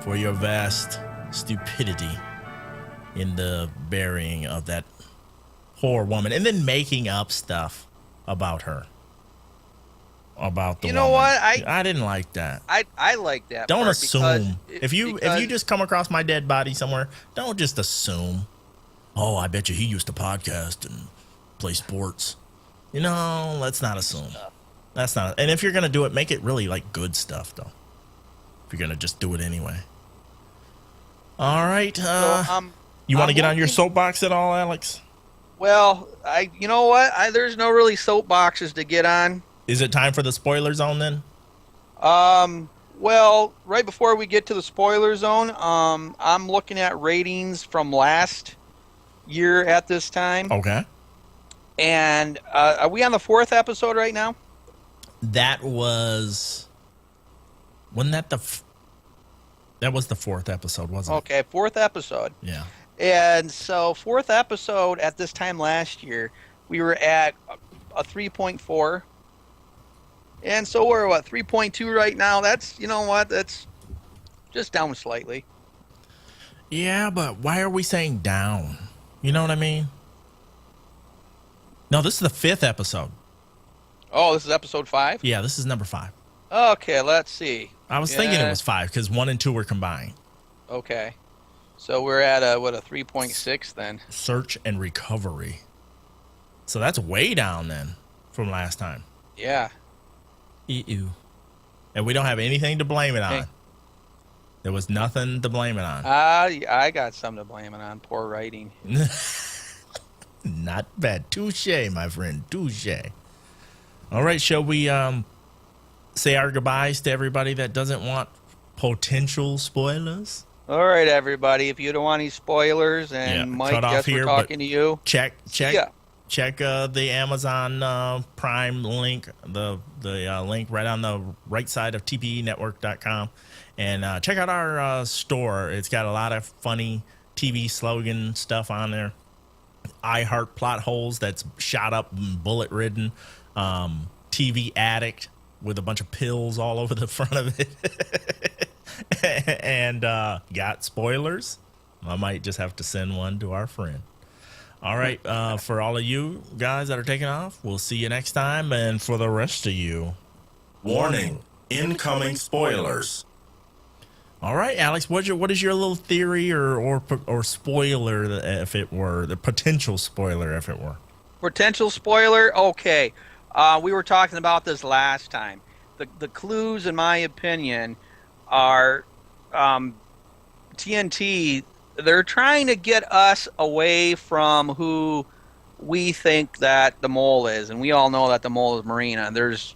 for your vast stupidity in the burying of that poor woman and then making up stuff about her. About the You know woman. what? I didn't like that. I like that. Don't part assume. because If you just come across my dead body somewhere, don't just assume. Oh, I bet you he used to podcast and play sports. You know, let's not assume. That's not. And if you're gonna do it, make it really like good stuff, though. If you're gonna just do it anyway. All right. You want to get on your soapbox at all, Alex? Well, you know what? There's no really soapboxes to get on. Is it time for the spoiler zone then? Well, right before we get to the spoiler zone, I'm looking at ratings from last year at this time. Okay. And are we on the 4th episode right now? That wasn't that that was the 4th episode, wasn't it? Okay, 4th episode. Yeah. And so 4th episode at this time last year, we were at a 3.4. And so we're 3.2 right now. That's, you know what? That's just down slightly. Yeah, but why are we saying down? You know what I mean? No, this is the 5th episode. Oh, this is episode 5? Yeah, this is number 5. Okay, let's see. I was thinking it was 5 because 1 and 2 were combined. Okay. So we're at a 3.6 then. Search and recovery. So that's way down then from last time. Yeah. Ew. And we don't have anything to blame it on. Hey. There was nothing to blame it on. I got something to blame it on. Poor writing. Not bad. Touche, my friend. Touche. All right, shall we say our goodbyes to everybody that doesn't want potential spoilers? All right, everybody. If you don't want any spoilers, and Mike, cut off guess here, we're talking to you. Check Yeah. the Amazon Prime link, the link right on the right side of TPENetwork.com, and check out our store. It's got a lot of funny TV slogan stuff on there. I Heart Plot Holes that's shot up and bullet ridden. TV Addict with a bunch of pills all over the front of it. And got spoilers. I might just have to send one to our friend. All right, for all of you guys that are taking off, we'll see you next time. And for the rest of you, Warning, incoming spoilers. all right, Alex, what is your little theory or spoiler, if it were, the potential spoiler, if it were? Potential spoiler? Okay. We were talking about this last time. The clues, in my opinion, are TNT. They're trying to get us away from who we think that the mole is, and we all know that the mole is Marina. There's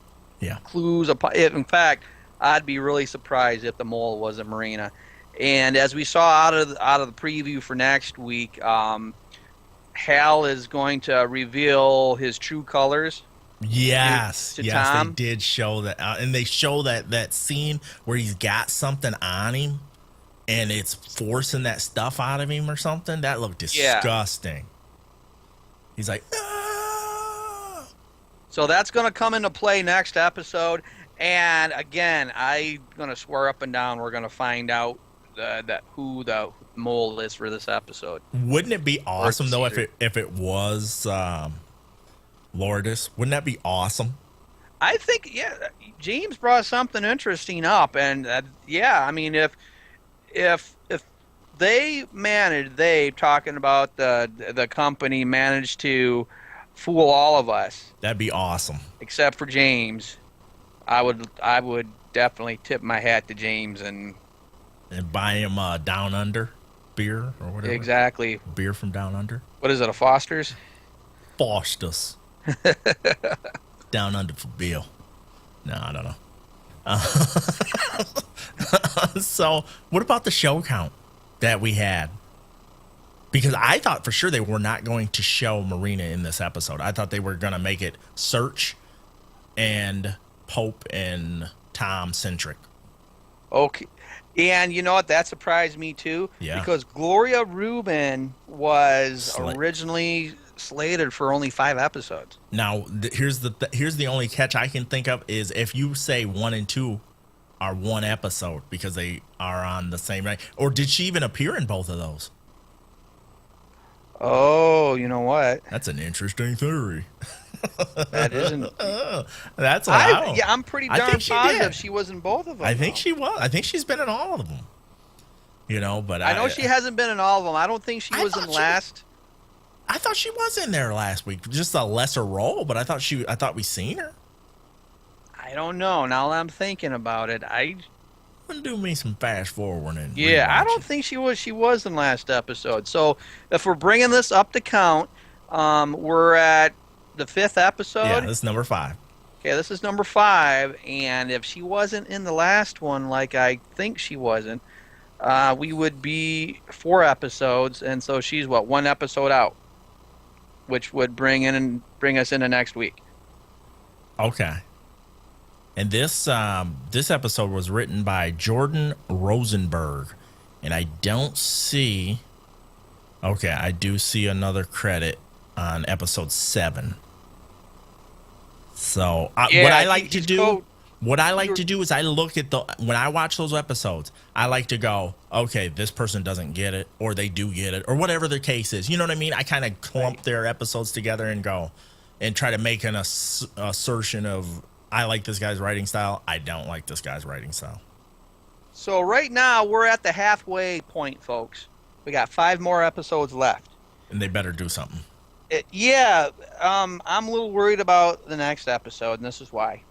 clues. In fact, I'd be really surprised if the mole wasn't Marina. And as we saw out of the preview for next week, Hal is going to reveal his true colors. Yes, to yes, Tom. they did show that, and they show that scene where he's got something on him, and it's forcing that stuff out of him or something. That looked disgusting. He's like, ah! So that's going to come into play next episode. And again, I'm going to swear up and down we're going to find out that who the mole is for this episode. Wouldn't it be awesome though if it was Lourdes. Wouldn't that be awesome? I think, yeah, James brought something interesting up, and yeah, I mean, if they talking about the company managed to fool all of us, That'd be awesome. except for James, I would definitely tip my hat to James and buy him Down Under beer or whatever. exactly. Beer from Down Under. What is it, a Foster's? Foster's. Down Under for Bill. No, I don't know. So, what about the show count that we had? Because I thought for sure they were not going to show Marina in this episode. I thought they were going to make it Search and Pope and Tom centric. Okay. And you know what? That surprised me too. Yeah. Because Gloria Rubin was originally slated for only 5 episodes. Now, here's the only catch I can think of is if you say 1 and 2 are one episode because they are on the same night. Or did she even appear in both of those? Oh, you know what? That's an interesting theory. That isn't. That's wow. Yeah, I'm pretty darn positive she was in both of them. I think she was. I think she's been in all of them. You know, but I know she hasn't been in all of them. I don't think she was in last. I thought she was in there last week, just a lesser role. But I thought we seen her. I don't know. Now that I'm thinking about it, Do me some fast forwarding. Yeah, I don't think she was. She was in last episode. So if we're bringing this up to count, we're at the 5th episode. Yeah, this is number 5. Okay, this is number 5, and if she wasn't in the last one, like I think she wasn't, we would be 4 episodes, and so she's 1 episode out, which would bring us into next week. Okay. And this episode was written by Jordan Rosenberg, and I don't see. Okay, I do see another credit on episode 7. So what I like to do is I look at when I watch those episodes, I like to go, okay, this person doesn't get it, or they do get it, or whatever their case is. You know what I mean? I kind of clump their episodes together and go and try to make an assertion of I like this guy's writing style. I don't like this guy's writing style. So right now we're at the halfway point, folks. We got 5 more episodes left. And they better do something. I'm a little worried about the next episode, and this is why.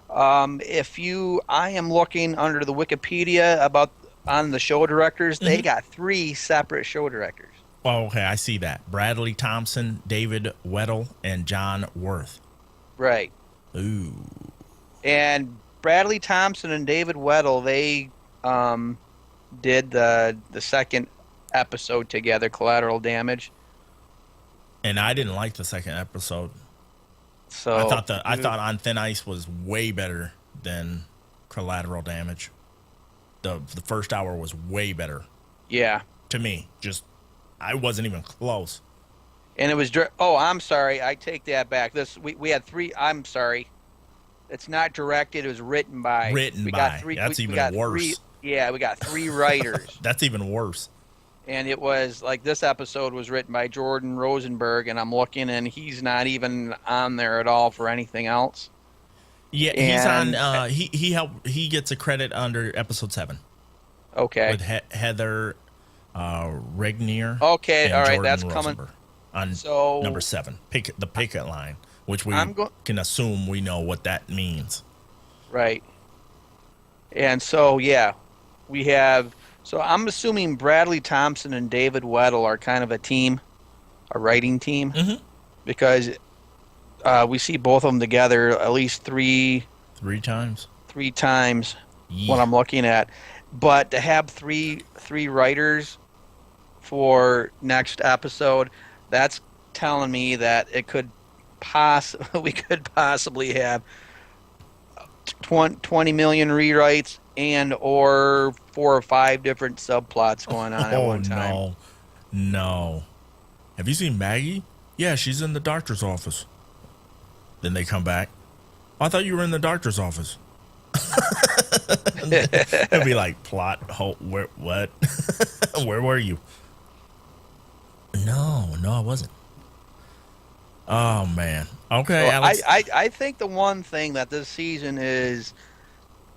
I am looking under the Wikipedia on the show directors. They got 3 separate show directors. Oh, okay, I see that. Bradley Thompson, David Weddle, and John Worth. Right. Ooh. And Bradley Thompson and David Weddle, they did the second episode together, Collateral Damage. And I didn't like the second episode. So I thought On Thin Ice was way better than Collateral Damage. The first hour was way better. Yeah. To me, I wasn't even close. And it was I'm sorry, I take that back. We had 3. I'm sorry, it's not directed. It was written by. That's even worse. We got 3 writers. That's even worse. And it was like this episode was written by Jordan Rosenberg, and I'm looking, and he's not even on there at all for anything else. Yeah, he's on. He helped. He gets a credit under episode 7. Okay. With Heather Regnier. Okay, and all right, Jordan that's Rosenberg coming. On number 7, the picket line, which we can assume we know what that means. Right. And so we have. So I'm assuming Bradley Thompson and David Weddle are kind of a team, a writing team, because we see both of them together at least three times. 3 times what I'm looking at. But to have three writers for next episode, that's telling me that we could possibly have 20 million rewrites and or 4 or 5 different subplots going on at one time. No. Have you seen Maggie? Yeah, she's in the doctor's office. Then they come back. I thought you were in the doctor's office. It'd be like plot. What? Where were you? No, I wasn't. Oh man. Okay, So Alex. I think the one thing that this season is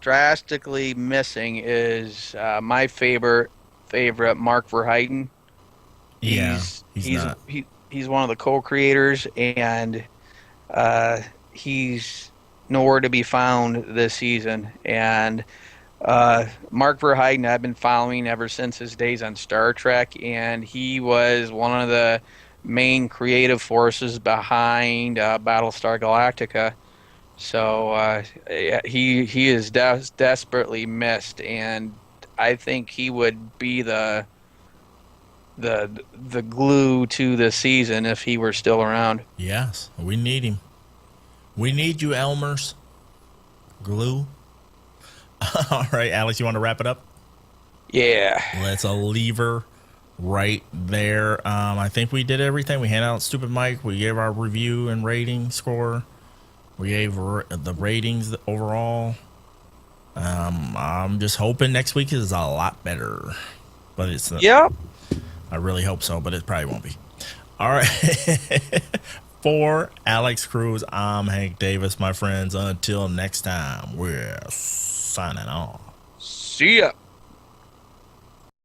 drastically missing is my favorite Mark Verheiden. Yeah, He's he's he's not. he's one of the co-creators, and he's nowhere to be found this season. And Mark Verheiden, I've been following ever since his days on Star Trek, and he was one of the main creative forces behind Battlestar Galactica. So he is desperately missed, and I think he would be the glue to the season if he were still around. Yes, we need him. We need you, Elmers. Glue. All right, Alex, you want to wrap it up? Yeah. Let's leave her right there. I think we did everything. We handed out Stupid Mike. We gave our review and rating score. We gave the ratings overall. I'm just hoping next week is a lot better. But it's not. Yep. I really hope so, but it probably won't be. All right. For Alex Cruz, I'm Hank Davis, my friends. Until next time, we're signing off. See ya.